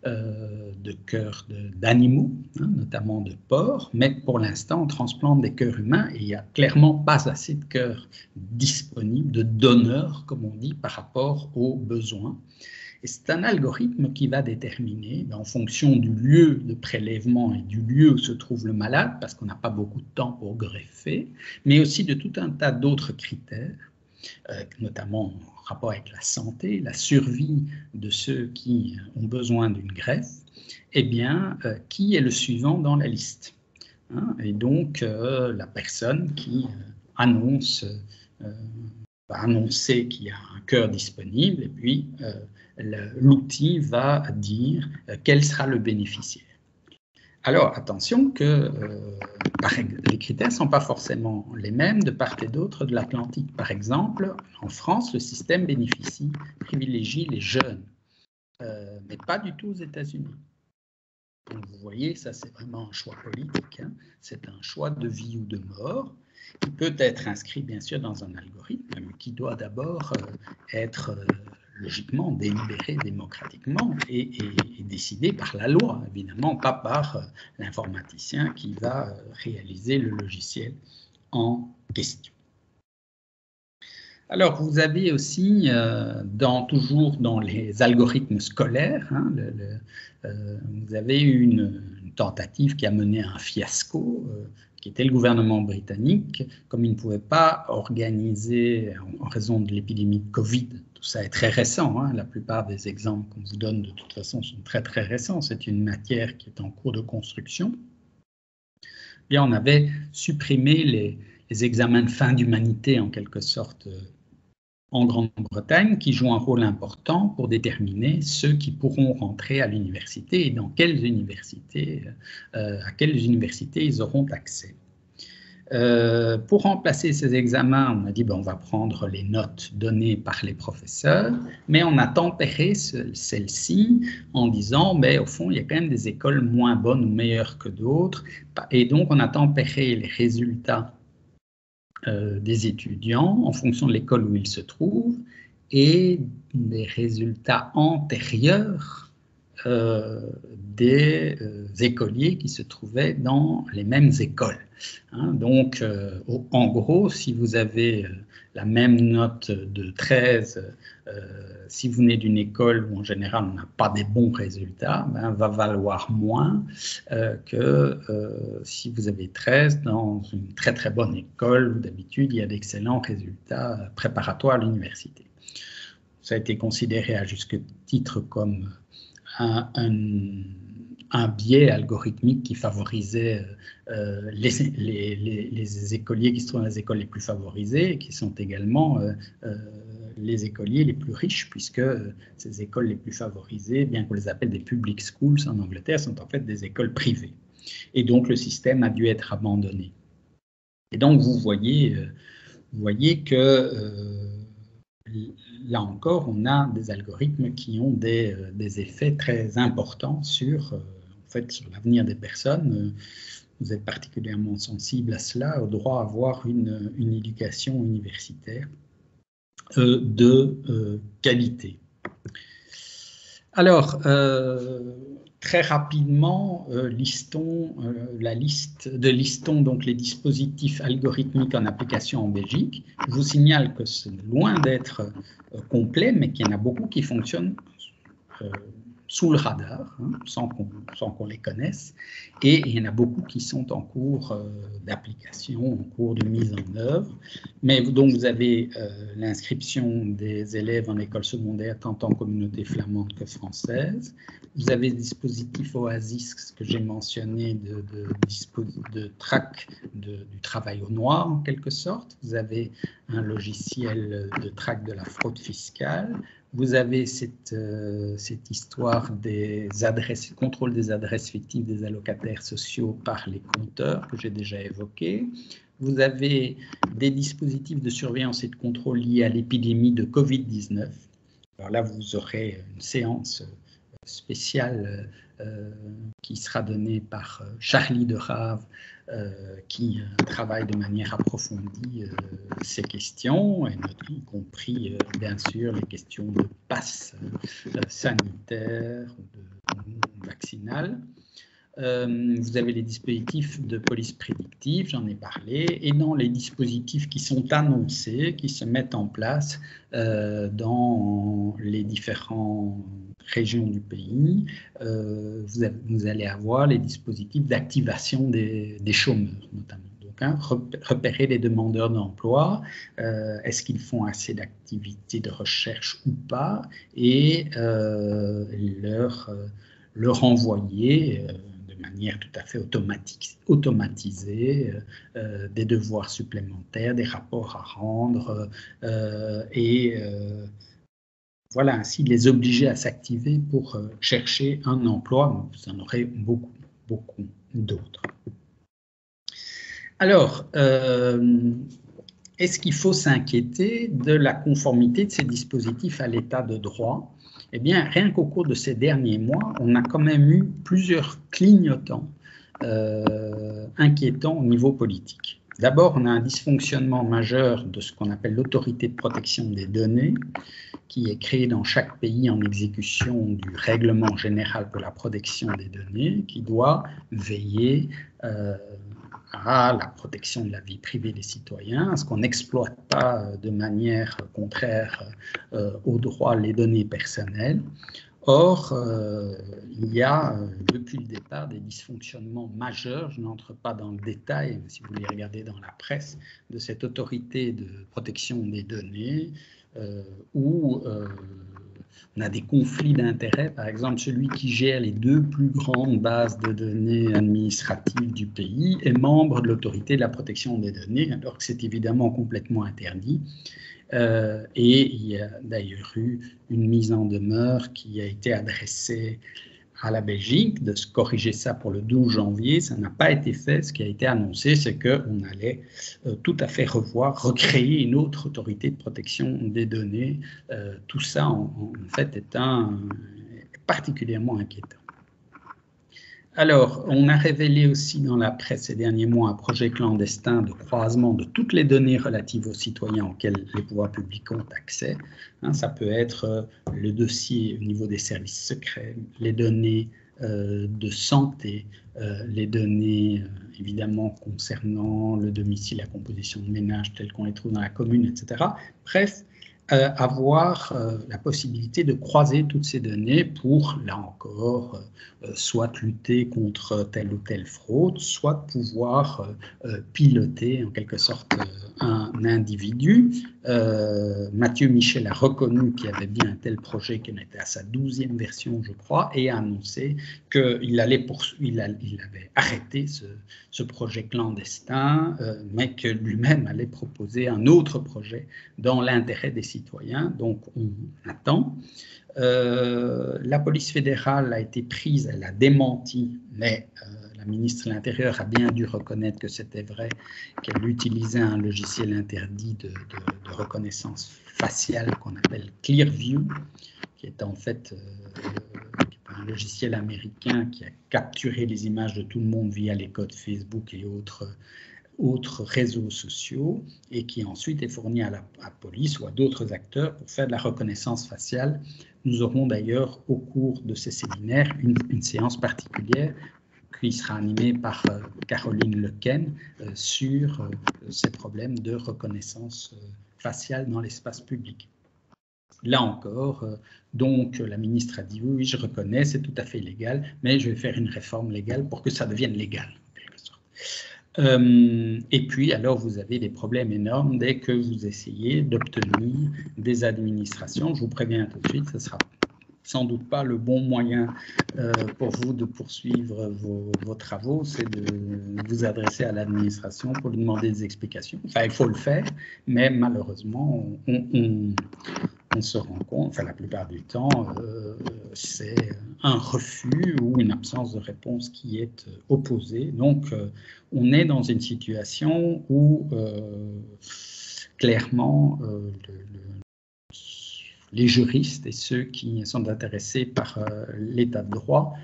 de cœurs d'animaux, notamment de porcs. Mais pour l'instant, on transplante des cœurs humains et il n'y a clairement pas assez de cœurs disponibles, de donneurs, comme on dit, par rapport aux besoins. Et c'est un algorithme qui va déterminer, en fonction du lieu de prélèvement et du lieu où se trouve le malade, parce qu'on n'a pas beaucoup de temps pour greffer, mais aussi de tout un tas d'autres critères, notamment en rapport avec la santé, la survie de ceux qui ont besoin d'une greffe, eh bien, qui est le suivant dans la liste. Et donc, la personne qui va annoncer qu'il y a un cœur disponible, et puis l'outil va dire quel sera le bénéficiaire. Alors, attention que les critères ne sont pas forcément les mêmes de part et d'autre de l'Atlantique. Par exemple, en France, le système privilégie les jeunes, mais pas du tout aux États-Unis. Donc, vous voyez, ça, c'est vraiment un choix politique. Hein. C'est un choix de vie ou de mort qui peut être inscrit, bien sûr, dans un algorithme, mais qui doit d'abord être logiquement délibéré démocratiquement et décidé par la loi, évidemment, pas par l'informaticien qui va réaliser le logiciel en question. Alors, vous avez aussi, toujours dans les algorithmes scolaires, hein, vous avez eu une tentative qui a mené à un fiasco, qui était le gouvernement britannique, comme il ne pouvait pas organiser, en raison de l'épidémie de Covid, tout ça est très récent, hein, la plupart des exemples qu'on vous donne de toute façon sont très très récents, c'est une matière qui est en cours de construction. Bien, on avait supprimé les examens de fin d'humanité en quelque sorte en Grande-Bretagne, qui jouent un rôle important pour déterminer ceux qui pourront rentrer à l'université et dans quelles universités, à quelles universités ils auront accès. Pour remplacer ces examens, on a dit on va prendre les notes données par les professeurs, mais on a tempéré celles-ci en disant au fond il y a quand même des écoles moins bonnes ou meilleures que d'autres, et donc on a tempéré les résultats des étudiants en fonction de l'école où ils se trouvent et des résultats antérieurs des écoliers qui se trouvaient dans les mêmes écoles. Hein, donc, en gros, si vous avez la même note de 13, si vous venez d'une école où en général on n'a pas des bons résultats, va valoir moins que si vous avez 13 dans une très très bonne école où d'habitude il y a d'excellents résultats préparatoires à l'université. Ça a été considéré à juste titre comme un biais algorithmique qui favorisait les écoliers qui se trouvent dans les écoles les plus favorisées et qui sont également les écoliers les plus riches, puisque ces écoles les plus favorisées, bien qu'on les appelle des public schools en Angleterre, sont en fait des écoles privées. Et donc le système a dû être abandonné. Et donc vous voyez que là encore, on a des algorithmes qui ont des effets très importants sur l'avenir des personnes. Vous êtes particulièrement sensible à cela, au droit à avoir une éducation universitaire de qualité. Alors, très rapidement, listons donc les dispositifs algorithmiques en application en Belgique. Je vous signale que c'est loin d'être complet, mais qu'il y en a beaucoup qui fonctionnent sous le radar, hein, sans qu'on les connaisse, et il y en a beaucoup qui sont en cours d'application, en cours de mise en œuvre. Mais donc vous avez l'inscription des élèves en école secondaire tant en communauté flamande que française. Vous avez le dispositif Oasis que j'ai mentionné de track du travail au noir en quelque sorte. Vous avez un logiciel de track de la fraude fiscale. Vous avez cette histoire des adresses, contrôle des adresses fictives des allocataires sociaux par les compteurs que j'ai déjà évoqué. Vous avez des dispositifs de surveillance et de contrôle liés à l'épidémie de Covid-19. Alors là, vous aurez une séance spéciale qui sera donnée par Charlie de Rave, qui travaille de manière approfondie ces questions, y compris bien sûr les questions de passe sanitaire, de vaccinal. Vous avez les dispositifs de police prédictive, j'en ai parlé, et dans les dispositifs qui sont annoncés, qui se mettent en place dans les différentes régions du pays, vous allez avoir les dispositifs d'activation des chômeurs, notamment. Donc, hein, repérer les demandeurs d'emploi, est-ce qu'ils font assez d'activités de recherche ou pas, et leur envoyer de manière tout à fait automatisée des devoirs supplémentaires, des rapports à rendre voilà, ainsi les obliger à s'activer pour chercher un emploi. Vous en aurez beaucoup. beaucoup d'autres. Alors, est-ce qu'il faut s'inquiéter de la conformité de ces dispositifs à l'état de droit? Eh bien, rien qu'au cours de ces derniers mois, on a quand même eu plusieurs clignotants inquiétants au niveau politique. D'abord, on a un dysfonctionnement majeur de ce qu'on appelle l'autorité de protection des données, qui est créée dans chaque pays en exécution du règlement général pour la protection des données, qui doit veiller à la protection de la vie privée des citoyens, à ce qu'on n'exploite pas de manière contraire aux droits les données personnelles. Or, il y a depuis le départ des dysfonctionnements majeurs, je n'entre pas dans le détail, si vous les regardez dans la presse, de cette autorité de protection des données, où on a des conflits d'intérêts. Par exemple, celui qui gère les 2 plus grandes bases de données administratives du pays est membre de l'autorité de la protection des données, alors que c'est évidemment complètement interdit. Et il y a d'ailleurs eu une mise en demeure qui a été adressée à la Belgique de se corriger ça pour le 12 janvier. Ça n'a pas été fait. Ce qui a été annoncé, c'est qu'on allait tout à fait recréer une autre autorité de protection des données. Tout ça, en fait, est particulièrement inquiétant. Alors, on a révélé aussi dans la presse ces derniers mois un projet clandestin de croisement de toutes les données relatives aux citoyens auxquels les pouvoirs publics ont accès. Ça peut être le dossier au niveau des services secrets, les données de santé, les données évidemment concernant le domicile, la composition de ménage telles qu'on les trouve dans la commune, etc. Bref, avoir la possibilité de croiser toutes ces données pour, là encore, soit lutter contre telle ou telle fraude, soit pouvoir piloter en quelque sorte un individu. Mathieu Michel a reconnu qu'il y avait bien un tel projet qui en était à sa 12e version, je crois, et a annoncé qu'il avait arrêté ce projet clandestin, mais que lui-même allait proposer un autre projet dans l'intérêt des citoyens. Donc on attend. La police fédérale a été prise, elle a démenti, mais la ministre de l'Intérieur a bien dû reconnaître que c'était vrai, qu'elle utilisait un logiciel interdit de reconnaissance faciale qu'on appelle Clearview, qui est en fait un logiciel américain qui a capturé les images de tout le monde via les codes Facebook et autres réseaux sociaux, et qui ensuite est fourni à la police ou à d'autres acteurs pour faire de la reconnaissance faciale. Nous aurons d'ailleurs au cours de ces séminaires une séance particulière qui sera animée par Caroline Lequen sur ces problèmes de reconnaissance faciale dans l'espace public. Là encore, donc la ministre a dit oui, je reconnais, c'est tout à fait légal, mais je vais faire une réforme légale pour que ça devienne légal, en quelque sorte. Et puis, alors, vous avez des problèmes énormes dès que vous essayez d'obtenir des administrations. Je vous préviens tout de suite, ce ne sera sans doute pas le bon moyen pour vous de poursuivre vos travaux, c'est de vous adresser à l'administration pour lui demander des explications. Enfin, il faut le faire, mais malheureusement, on se rend compte, enfin la plupart du temps, c'est un refus ou une absence de réponse qui est opposée. Donc, on est dans une situation où, clairement, les juristes et ceux qui sont intéressés par l'état de droit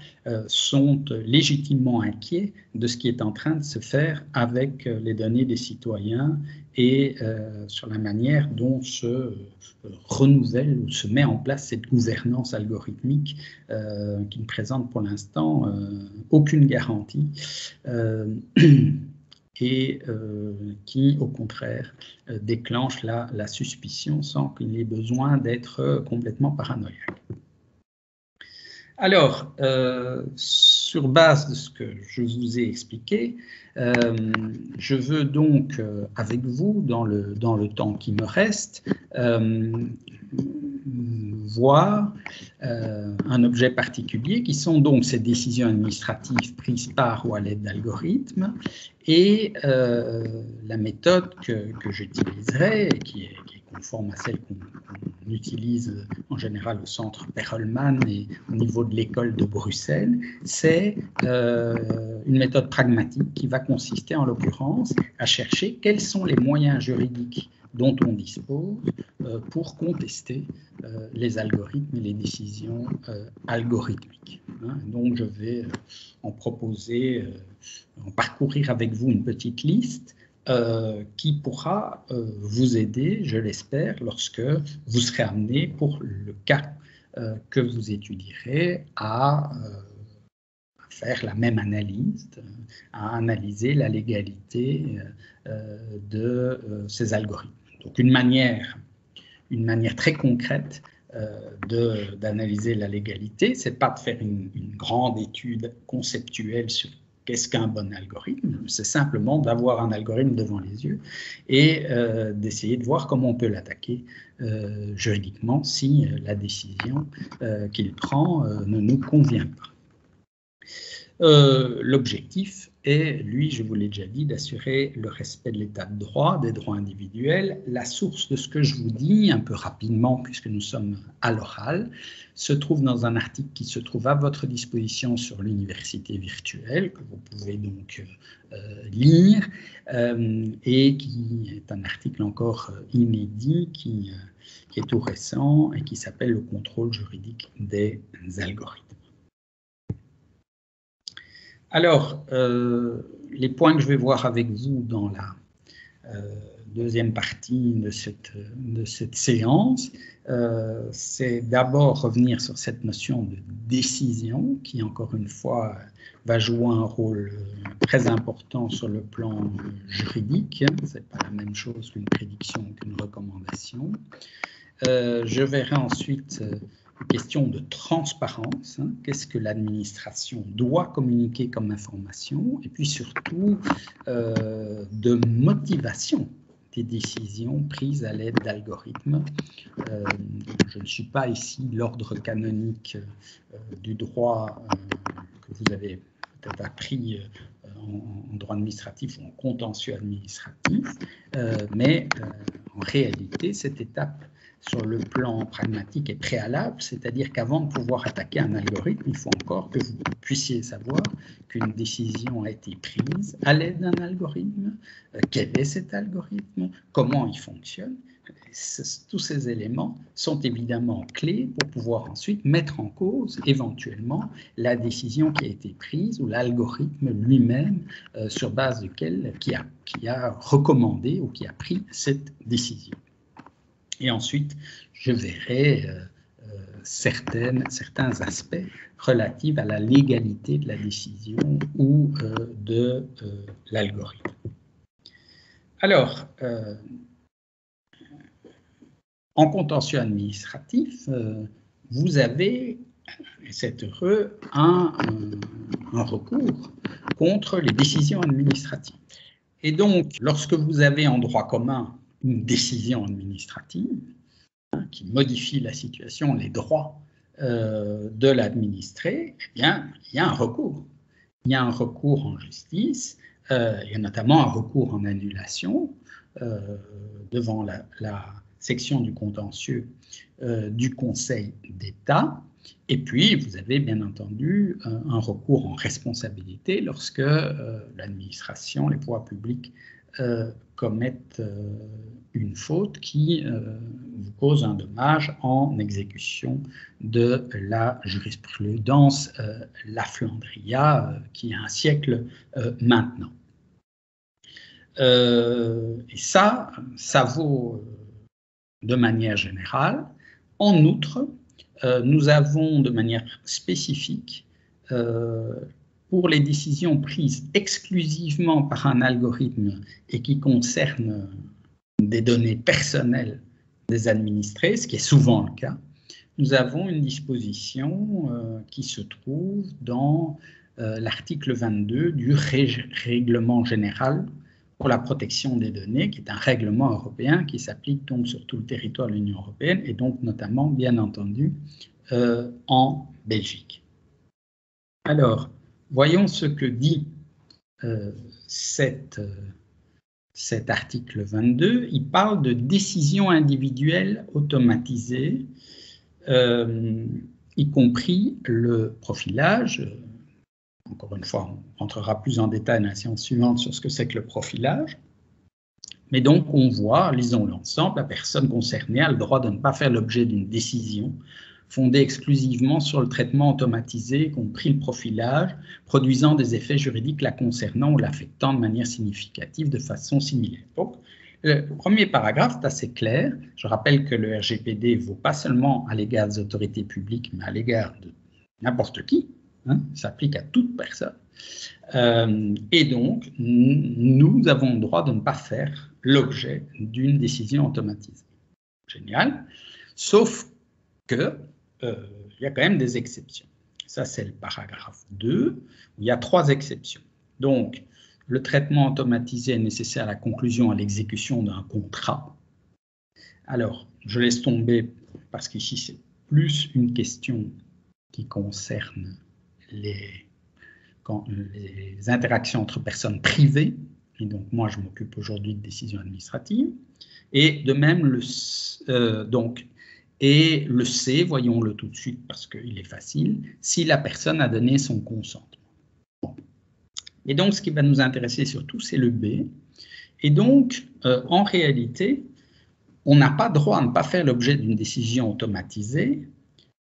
sont légitimement inquiets de ce qui est en train de se faire avec les données des citoyens et sur la manière dont se renouvelle ou se met en place cette gouvernance algorithmique qui ne présente pour l'instant aucune garantie. Et qui, au contraire, déclenche la suspicion sans qu'il ait besoin d'être complètement paranoïaque. Alors, sur base de ce que je vous ai expliqué, je veux donc, avec vous, dans le temps qui me reste, voir un objet particulier qui sont donc ces décisions administratives prises par ou à l'aide d'algorithmes et la méthode que j'utiliserai, qui est conforme à celle qu'on on utilise en général au centre Perelman et au niveau de l'école de Bruxelles, c'est une méthode pragmatique qui va consister en l'occurrence à chercher quels sont les moyens juridiques dont on dispose pour contester les algorithmes et les décisions algorithmiques. Donc je vais en proposer, en parcourir avec vous une petite liste qui pourra vous aider, je l'espère, lorsque vous serez amené, pour le cas que vous étudierez, à faire la même analyse, à analyser la légalité de ces algorithmes. Donc une manière très concrète d'analyser la légalité, c'est pas de faire une grande étude conceptuelle sur qu'est-ce qu'un bon algorithme, c'est simplement d'avoir un algorithme devant les yeux et d'essayer de voir comment on peut l'attaquer juridiquement si la décision qu'il prend ne nous convient pas. L'objectif est, lui, je vous l'ai déjà dit, d'assurer le respect de l'état de droit, des droits individuels. La source de ce que je vous dis, un peu rapidement, puisque nous sommes à l'oral, se trouve dans un article qui se trouve à votre disposition sur l'université virtuelle, que vous pouvez donc lire, et qui est un article encore inédit, qui est tout récent et qui s'appelle « Le contrôle juridique des algorithmes ». Alors, les points que je vais voir avec vous dans la deuxième partie de cette séance, c'est d'abord revenir sur cette notion de décision qui, encore une fois, va jouer un rôle très important sur le plan juridique. Ce n'est pas la même chose qu'une prédiction ou qu'une recommandation. Je verrai ensuite question de transparence, qu'est-ce que l'administration doit communiquer comme information, et puis surtout de motivation des décisions prises à l'aide d'algorithmes. Je ne suis pas ici l'ordre canonique du droit que vous avez peut-être appris en droit administratif ou en contentieux administratif, mais en réalité, cette étape sur le plan pragmatique et préalable, c'est-à-dire qu'avant de pouvoir attaquer un algorithme, il faut encore que vous puissiez savoir qu'une décision a été prise à l'aide d'un algorithme, quel est cet algorithme, comment il fonctionne. Tous ces éléments sont évidemment clés pour pouvoir ensuite mettre en cause éventuellement la décision qui a été prise ou l'algorithme lui-même sur base duquel qui a recommandé ou qui a pris cette décision. Et ensuite, je verrai certains aspects relatifs à la légalité de la décision ou de l'algorithme. Alors, en contentieux administratif, vous avez, et c'est heureux, un recours contre les décisions administratives. Et donc, lorsque vous avez en droit commun une décision administrative qui modifie la situation, les droits de l'administré, eh bien, il y a un recours. Il y a un recours en justice, il y a notamment un recours en annulation devant la section du contentieux du Conseil d'État. Et puis, vous avez bien entendu un recours en responsabilité lorsque l'administration, les pouvoirs publics commettent une faute qui vous cause un dommage en exécution de la jurisprudence Laflandria qui a un siècle maintenant. Et ça vaut de manière générale. En outre, nous avons de manière spécifique pour les décisions prises exclusivement par un algorithme et qui concernent des données personnelles des administrés, ce qui est souvent le cas, nous avons une disposition qui se trouve dans l'article 22 du règlement général pour la protection des données, qui est un règlement européen qui s'applique donc sur tout le territoire de l'Union européenne et donc notamment, bien entendu, en Belgique. Alors, voyons ce que dit cette cet article 22, il parle de décision individuelle automatisée, y compris le profilage. Encore une fois, on rentrera plus en détail dans la séance suivante sur ce que c'est que le profilage. Mais donc, on voit, lisons l'ensemble, la personne concernée a le droit de ne pas faire l'objet d'une décision fondée exclusivement sur le traitement automatisé, y compris le profilage, produisant des effets juridiques la concernant ou l'affectant de manière significative de façon similaire. Donc, le premier paragraphe est assez clair. Je rappelle que le RGPD ne vaut pas seulement à l'égard des autorités publiques, mais à l'égard de n'importe qui. Ça s'applique à toute personne. Et donc, nous avons le droit de ne pas faire l'objet d'une décision automatisée. Génial. Sauf que il y a quand même des exceptions. Ça, c'est le paragraphe 2, où il y a 3 exceptions. Donc, le traitement automatisé est nécessaire à la conclusion, à l'exécution d'un contrat. Alors, je laisse tomber, parce qu'ici, c'est plus une question qui concerne les interactions entre personnes privées, et donc moi je m'occupe aujourd'hui de décisions administratives, et de même le C, voyons-le tout de suite parce qu'il est facile, si la personne a donné son consentement. Bon. Et donc ce qui va nous intéresser surtout, c'est le B, et donc en réalité, on n'a pas droit à ne pas faire l'objet d'une décision automatisée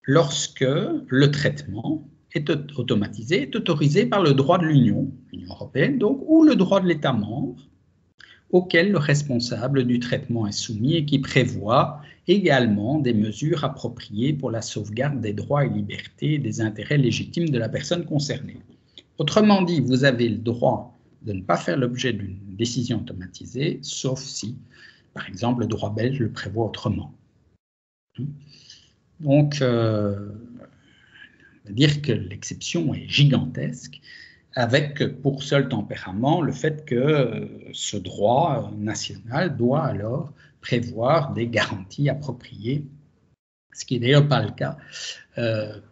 lorsque le traitement est automatisé, est autorisé par le droit de l'Union européenne, donc, ou le droit de l'État membre, auquel le responsable du traitement est soumis et qui prévoit également des mesures appropriées pour la sauvegarde des droits et libertés et des intérêts légitimes de la personne concernée. Autrement dit, vous avez le droit de ne pas faire l'objet d'une décision automatisée, sauf si, par exemple, le droit belge le prévoit autrement. Donc, dire que l'exception est gigantesque, avec pour seul tempérament le fait que ce droit national doit alors prévoir des garanties appropriées, ce qui n'est d'ailleurs pas le cas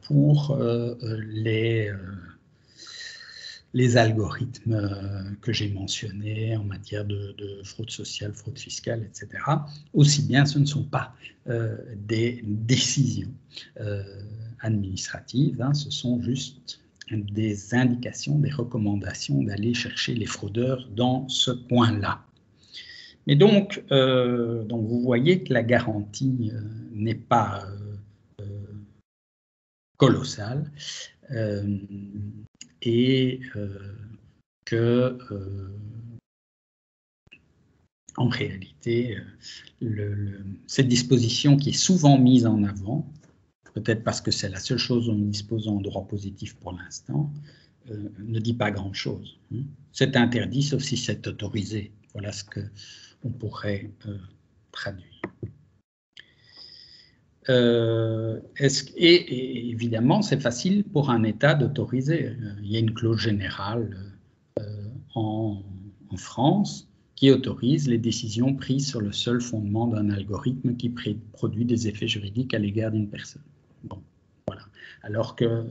pour les algorithmes que j'ai mentionnés en matière de fraude sociale, fraude fiscale, etc. Aussi bien, ce ne sont pas des décisions administratives, ce sont juste des indications, des recommandations d'aller chercher les fraudeurs dans ce coin-là. Mais donc vous voyez que la garantie n'est pas colossale et que en réalité, cette disposition qui est souvent mise en avant, peut-être parce que c'est la seule chose dont nous disposons en droit positif pour l'instant, ne dit pas grand-chose. C'est interdit, sauf si c'est autorisé. Voilà ce qu'on pourrait traduire. Et évidemment, c'est facile pour un État d'autoriser. Il y a une clause générale en France qui autorise les décisions prises sur le seul fondement d'un algorithme qui produit des effets juridiques à l'égard d'une personne. Bon, voilà. Alors que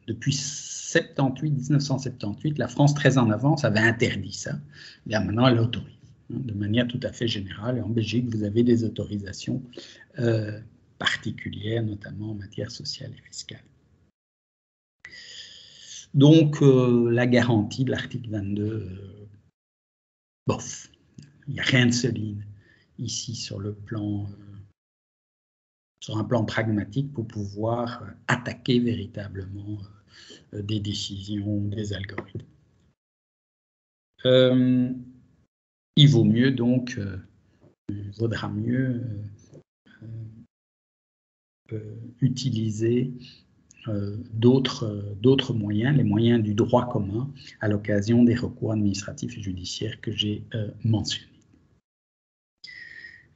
depuis 1978, la France, très en avance, avait interdit ça. Bien, maintenant, elle l'autorise de manière tout à fait générale. Et en Belgique, vous avez des autorisations particulières, notamment en matière sociale et fiscale. Donc, la garantie de l'article 22, bof, il n'y a rien de solide ici sur un plan pragmatique pour pouvoir attaquer véritablement des décisions, des algorithmes. Il vaut mieux donc, il vaudra mieux utiliser d'autres moyens, les moyens du droit commun, à l'occasion des recours administratifs et judiciaires que j'ai mentionnés.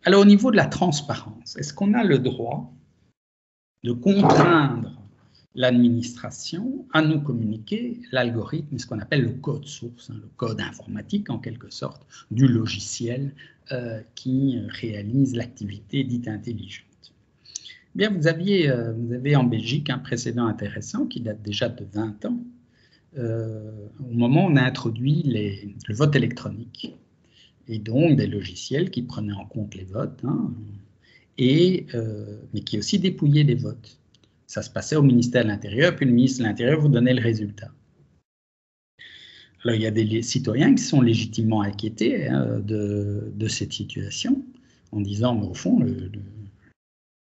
Alors, au niveau de la transparence, est-ce qu'on a le droit de contraindre l'administration à nous communiquer l'algorithme, ce qu'on appelle le code source, le code informatique en quelque sorte, du logiciel qui réalise l'activité dite intelligente? Bien, vous avez en Belgique un précédent intéressant qui date déjà de 20 ans, au moment où on a introduit le vote électronique. et donc des logiciels qui prenaient en compte les votes, hein, mais qui aussi dépouillaient les votes. Ça se passait au ministère de l'Intérieur, puis le ministre de l'Intérieur vous donnait le résultat. Alors, il y a des citoyens qui sont légitimement inquiétés, hein, de cette situation, en disant, mais au fond,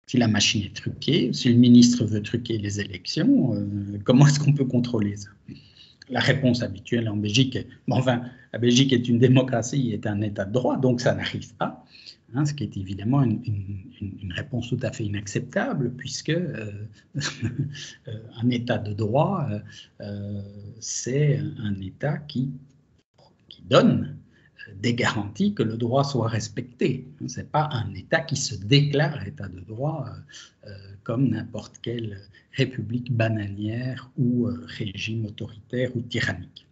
si la machine est truquée, si le ministre veut truquer les élections, comment est-ce qu'on peut contrôler ça? La réponse habituelle en Belgique, la Belgique est une démocratie, est un état de droit, donc ça n'arrive pas, hein, ce qui est évidemment une réponse tout à fait inacceptable, puisque un état de droit, c'est un état qui donne des garanties que le droit soit respecté. Ce n'est pas un État qui se déclare État de droit comme n'importe quelle république bananière ou régime autoritaire ou tyrannique.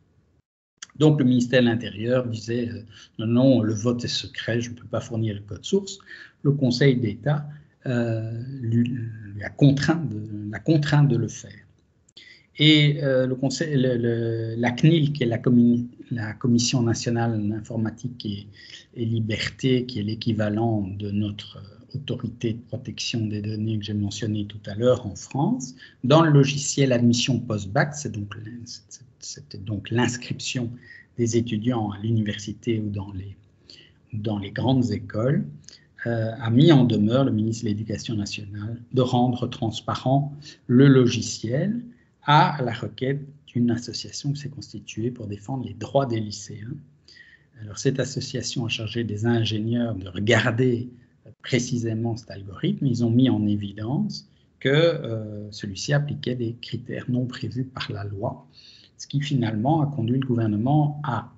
Donc le ministère de l'Intérieur disait non, le vote est secret, je ne peux pas fournir le code source. Le Conseil d'État l'a contraint de le faire. Et la CNIL, qui est la Commission nationale d'informatique et liberté, qui est l'équivalent de notre autorité de protection des données que j'ai mentionné tout à l'heure en France, dans le logiciel admission post-bac, c'était donc l'inscription des étudiants à l'université ou dans les grandes écoles, a mis en demeure le ministre de l'Éducation nationale de rendre transparent le logiciel à la requête d'une association qui s'est constituée pour défendre les droits des lycéens. Alors, cette association a chargé des ingénieurs de regarder précisément cet algorithme. Ils ont mis en évidence que celui-ci appliquait des critères non prévus par la loi, ce qui finalement a conduit le gouvernement à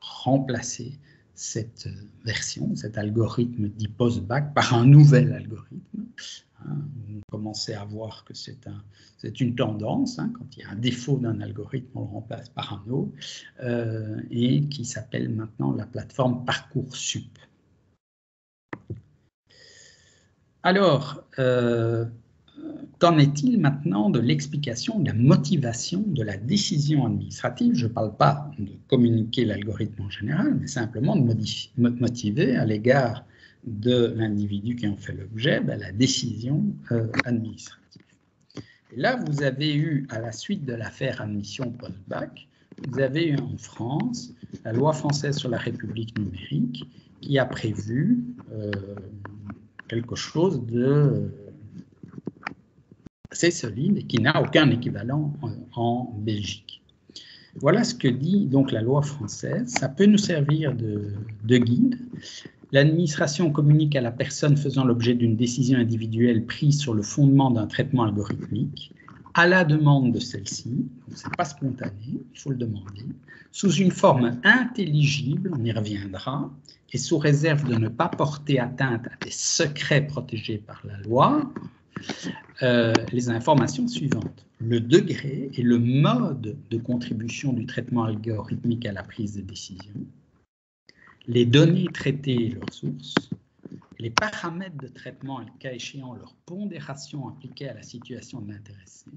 remplacer cette version, cet algorithme dit post-bac, par un nouvel algorithme. On commençait à voir que c'est une tendance, hein, quand il y a un défaut d'un algorithme, on le remplace par un autre, et qui s'appelle maintenant la plateforme Parcoursup. Alors, qu'en est-il maintenant de l'explication, de la motivation de la décision administrative? Je ne parle pas de communiquer l'algorithme en général, mais simplement de motiver à l'égard de l'individu qui en fait l'objet, la décision administrative. Et là, vous avez eu, à la suite de l'affaire admission post-bac, vous avez eu en France la loi française sur la République numérique qui a prévu quelque chose de assez solide et qui n'a aucun équivalent en Belgique. Voilà ce que dit donc la loi française. Ça peut nous servir de guide. L'administration communique à la personne faisant l'objet d'une décision individuelle prise sur le fondement d'un traitement algorithmique, à la demande de celle-ci, donc ce n'est pas spontané, il faut le demander, sous une forme intelligible, on y reviendra, et sous réserve de ne pas porter atteinte à des secrets protégés par la loi, les informations suivantes. Le degré et le mode de contribution du traitement algorithmique à la prise de décision, les données traitées et leurs sources, les paramètres de traitement et le cas échéant, leur pondération appliquée à la situation de l'intéressé,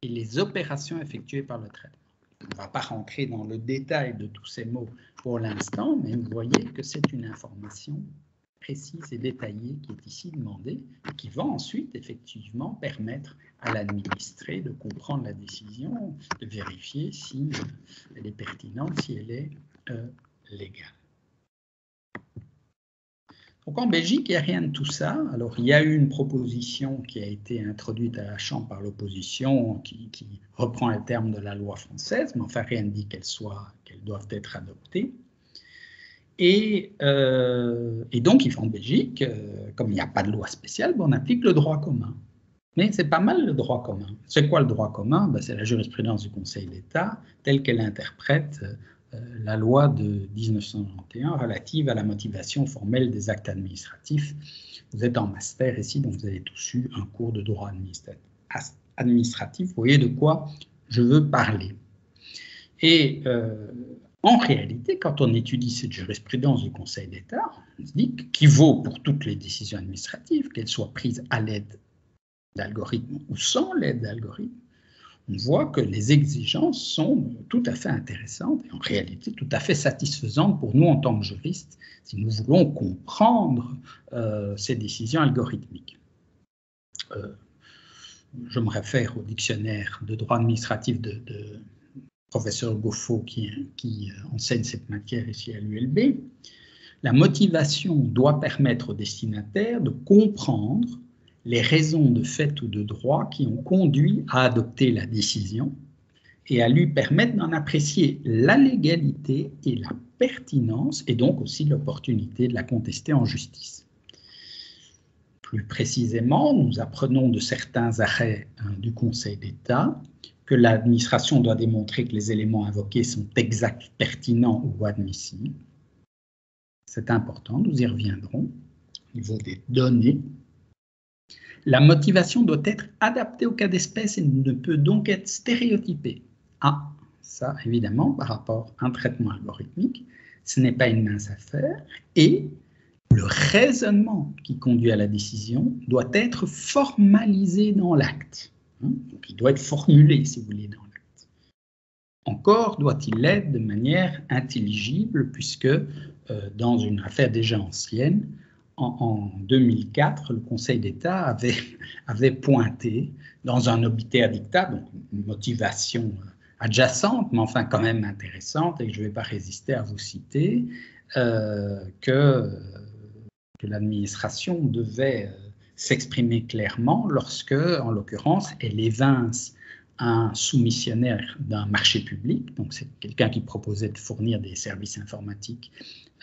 et les opérations effectuées par le traitement. On ne va pas rentrer dans le détail de tous ces mots pour l'instant, mais vous voyez que c'est une information précise et détaillée qui est ici demandée et qui va ensuite effectivement permettre à l'administré de comprendre la décision, de vérifier si elle est pertinente, si elle est légale. Donc en Belgique, il n'y a rien de tout ça. Alors il y a eu une proposition qui a été introduite à la Chambre par l'opposition qui reprend les termes de la loi française, mais enfin rien ne dit qu'elles doivent être adoptées. Et donc en Belgique, comme il n'y a pas de loi spéciale, on applique le droit commun. Mais c'est pas mal le droit commun. C'est quoi le droit commun? C'est la jurisprudence du Conseil d'État telle qu'elle interprète la loi de 1991 relative à la motivation formelle des actes administratifs. Vous êtes en master ici, donc vous avez tous eu un cours de droit administratif. Vous voyez de quoi je veux parler. Et en réalité, quand on étudie cette jurisprudence du Conseil d'État, on se dit qu'il vaut pour toutes les décisions administratives, qu'elles soient prises à l'aide d'algorithmes ou sans l'aide d'algorithmes, on voit que les exigences sont tout à fait intéressantes et en réalité tout à fait satisfaisantes pour nous en tant que juristes si nous voulons comprendre ces décisions algorithmiques. Je me réfère au dictionnaire de droit administratif de professeur Goffo qui enseigne cette matière ici à l'ULB. La motivation doit permettre au destinataire de comprendre les raisons de fait ou de droit qui ont conduit à adopter la décision et à lui permettre d'en apprécier la légalité et la pertinence et donc aussi l'opportunité de la contester en justice. Plus précisément, nous apprenons de certains arrêts du Conseil d'État que l'administration doit démontrer que les éléments invoqués sont exacts, pertinents ou admissibles. C'est important, nous y reviendrons. Au niveau des données, la motivation doit être adaptée au cas d'espèce et ne peut donc être stéréotypée. Ah, ça évidemment, par rapport à un traitement algorithmique, ce n'est pas une mince affaire et le raisonnement qui conduit à la décision doit être formalisé dans l'acte. Donc, il doit être formulé, si vous voulez, dans l'acte. Encore doit-il l'être de manière intelligible, puisque dans une affaire déjà ancienne, en 2004, le Conseil d'État avait pointé dans un obiter dicta, donc une motivation adjacente, mais enfin quand même intéressante, et que je ne vais pas résister à vous citer, que l'administration devait s'exprimer clairement lorsque, en l'occurrence, elle évince un soumissionnaire d'un marché public, donc c'est quelqu'un qui proposait de fournir des services informatiques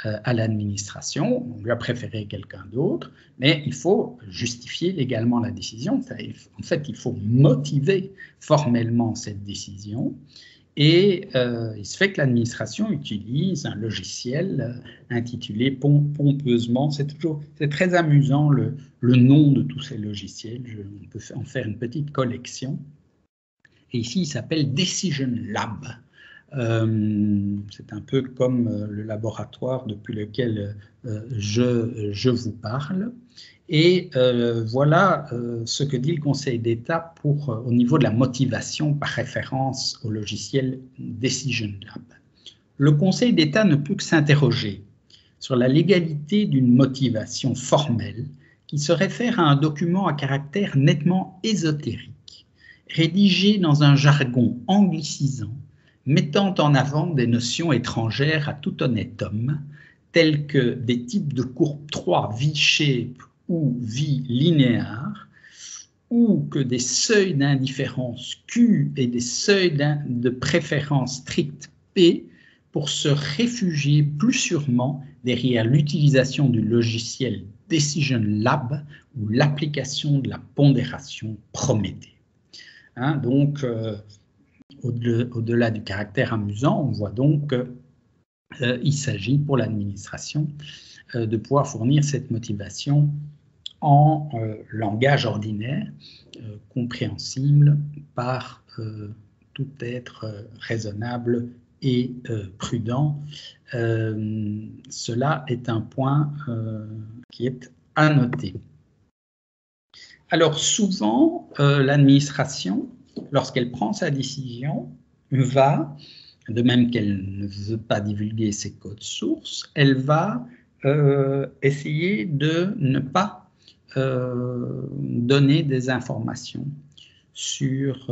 à l'administration, on lui a préféré quelqu'un d'autre, mais il faut justifier légalement la décision. En fait, il faut motiver formellement cette décision. Et il se fait que l'administration utilise un logiciel intitulé pompeusement, c'est très amusant le nom de tous ces logiciels, on peut en faire une petite collection. Et ici, il s'appelle Decision Lab. C'est un peu comme le laboratoire depuis lequel je vous parle. Et voilà ce que dit le Conseil d'État au niveau de la motivation par référence au logiciel Decision Lab. Le Conseil d'État ne peut que s'interroger sur la légalité d'une motivation formelle qui se réfère à un document à caractère nettement ésotérique, rédigé dans un jargon anglicisant, mettant en avant des notions étrangères à tout honnête homme, telles que des types de courbes 3 V-shape ou V-linéaire, ou que des seuils d'indifférence Q et des seuils de préférence stricte P pour se réfugier plus sûrement derrière l'utilisation du logiciel Decision Lab ou l'application de la pondération Prométhée. Donc, au-delà du caractère amusant, on voit donc qu'il s'agit pour l'administration de pouvoir fournir cette motivation en langage ordinaire, compréhensible par tout être raisonnable et prudent. Cela est un point qui est à noter. Alors souvent, l'administration, lorsqu'elle prend sa décision, va, de même qu'elle ne veut pas divulguer ses codes sources, elle va essayer de ne pas donner des informations sur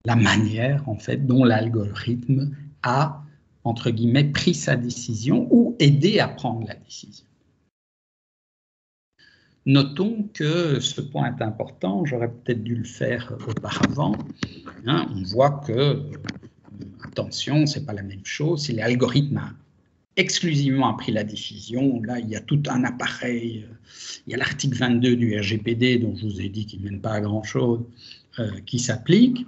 la manière en fait dont l'algorithme a, entre guillemets, pris sa décision ou aidé à prendre la décision. Notons que ce point est important, j'aurais peut-être dû le faire auparavant. On voit que, attention, ce n'est pas la même chose, si l'algorithme a exclusivement pris la décision, là il y a tout un appareil, il y a l'article 22 du RGPD dont je vous ai dit qu'il ne mène pas à grand-chose, qui s'applique,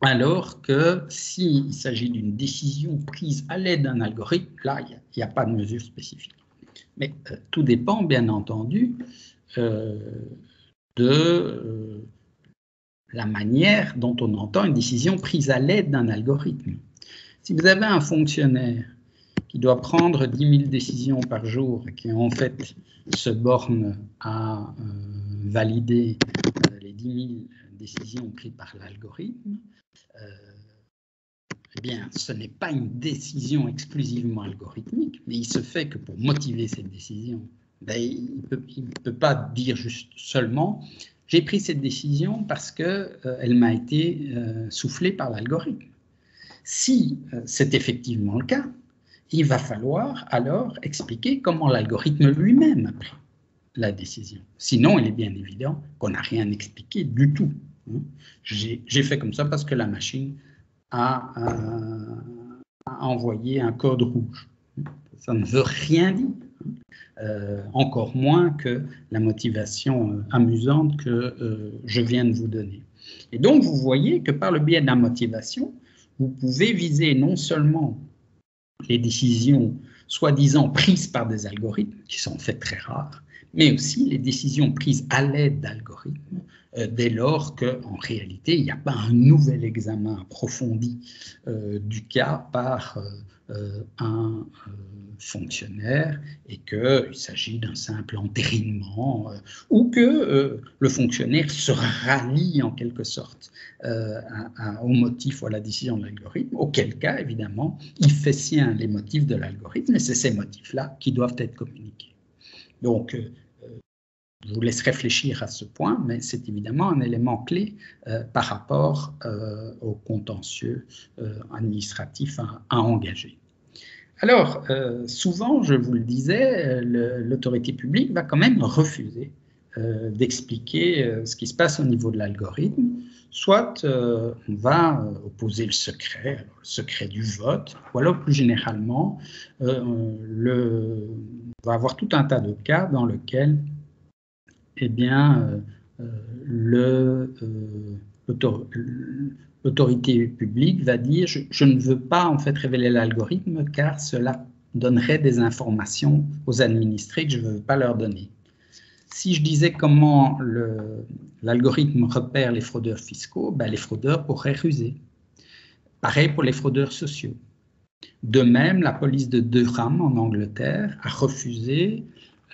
alors que s'il s'agit d'une décision prise à l'aide d'un algorithme, là il n'y a pas de mesure spécifique. Mais tout dépend, bien entendu, de la manière dont on entend une décision prise à l'aide d'un algorithme. Si vous avez un fonctionnaire qui doit prendre 10 000 décisions par jour et qui en fait se borne à valider les 10 000 décisions prises par l'algorithme, eh bien, ce n'est pas une décision exclusivement algorithmique, mais il se fait que pour motiver cette décision, ben, il ne peut pas dire juste seulement « j'ai pris cette décision parce qu'elle m'a été soufflée par l'algorithme ». Si c'est effectivement le cas, il va falloir alors expliquer comment l'algorithme lui-même a pris la décision. Sinon, il est bien évident qu'on n'a rien expliqué du tout. J'ai fait comme ça parce que la machine a envoyé un code rouge. Ça ne veut rien dire. Encore moins que la motivation amusante que je viens de vous donner. Et donc, vous voyez que par le biais de la motivation, vous pouvez viser non seulement les décisions soi-disant prises par des algorithmes, qui sont en fait très rares, mais aussi les décisions prises à l'aide d'algorithmes, dès lors qu'en réalité, il n'y a pas un nouvel examen approfondi du cas par un fonctionnaire et qu'il s'agit d'un simple entérinement ou que le fonctionnaire se rallie en quelque sorte au motif ou à la décision de l'algorithme, auquel cas, évidemment, il fait sien les motifs de l'algorithme et c'est ces motifs-là qui doivent être communiqués. Donc, je vous laisse réfléchir à ce point, mais c'est évidemment un élément clé par rapport au contentieux administratif à engager. Alors, souvent, je vous le disais, l'autorité publique va quand même refuser d'expliquer ce qui se passe au niveau de l'algorithme. Soit on va opposer le secret du vote, ou alors plus généralement, on va avoir tout un tas de cas dans lesquels eh bien, l'autorité publique va dire je ne veux pas en fait révéler l'algorithme car cela donnerait des informations aux administrés que je ne veux pas leur donner. Si je disais comment l'algorithme repère les fraudeurs fiscaux, ben les fraudeurs pourraient ruser. Pareil pour les fraudeurs sociaux. De même, la police de Durham en Angleterre a refusé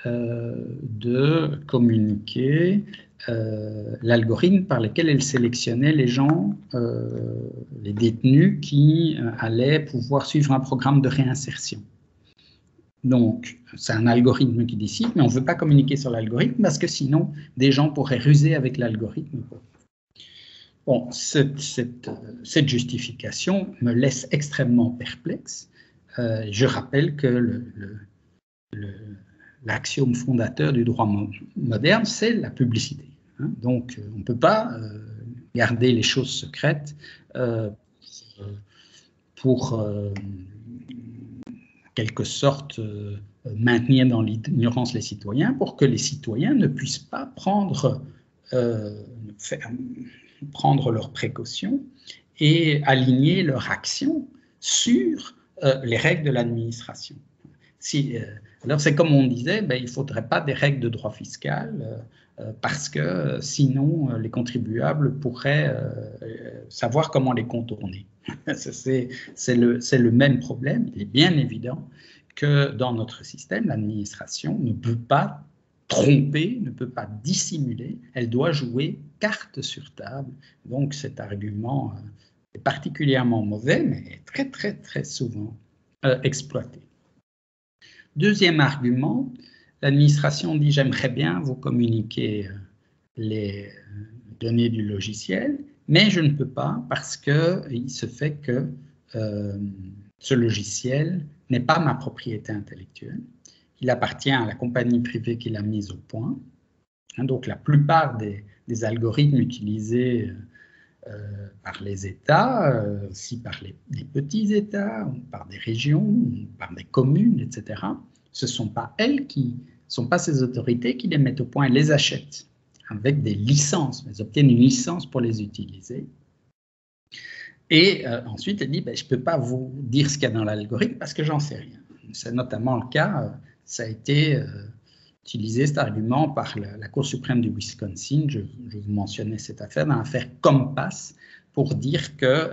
de communiquer l'algorithme par lequel elle sélectionnait les gens, les détenus qui allaient pouvoir suivre un programme de réinsertion. Donc, c'est un algorithme qui décide, mais on ne veut pas communiquer sur l'algorithme parce que sinon, des gens pourraient ruser avec l'algorithme. Bon, cette justification me laisse extrêmement perplexe. Je rappelle que l'axiome fondateur du droit moderne, c'est la publicité. Donc, on ne peut pas garder les choses secrètes pour quelque sorte maintenir dans l'ignorance les citoyens pour que les citoyens ne puissent pas prendre leurs précautions et aligner leur action sur les règles de l'administration. Alors c'est comme on disait, il ne faudrait pas des règles de droit fiscal parce que sinon les contribuables pourraient savoir comment les contourner. C'est le même problème. Il est bien évident que dans notre système, l'administration ne peut pas tromper, ne peut pas dissimuler, elle doit jouer carte sur table. Donc cet argument est particulièrement mauvais, mais très très très souvent exploité. Deuxième argument, l'administration dit « j'aimerais bien vous communiquer les données du logiciel, mais je ne peux pas parce qu'il se fait que ce logiciel n'est pas ma propriété intellectuelle. Il appartient à la compagnie privée qui l'a mise au point. » Donc la plupart des algorithmes utilisés par les États, aussi par les petits États, par des régions, par des communes, etc. Ce ne sont pas elles sont pas ces autorités qui les mettent au point, elles les achètent avec des licences, elles obtiennent une licence pour les utiliser. Et ensuite, elle dit, je ne peux pas vous dire ce qu'il y a dans l'algorithme parce que j'en sais rien. C'est notamment le cas, ça a été utilisé cet argument par la Cour suprême du Wisconsin, je vous mentionnais cette affaire, dans l'affaire Compass, pour dire que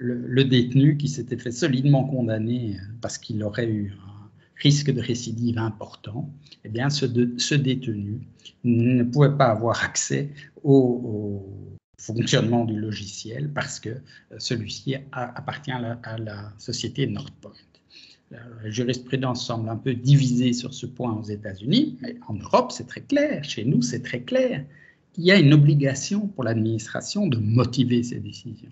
le détenu qui s'était fait solidement condamner parce qu'il aurait eu un risque de récidive important, eh bien, ce détenu ne pouvait pas avoir accès au fonctionnement du logiciel parce que celui-ci appartient à la société Northpoint. La jurisprudence semble un peu divisée sur ce point aux États-Unis, mais en Europe, c'est très clair. Chez nous, c'est très clair. Il y a une obligation pour l'administration de motiver ses décisions.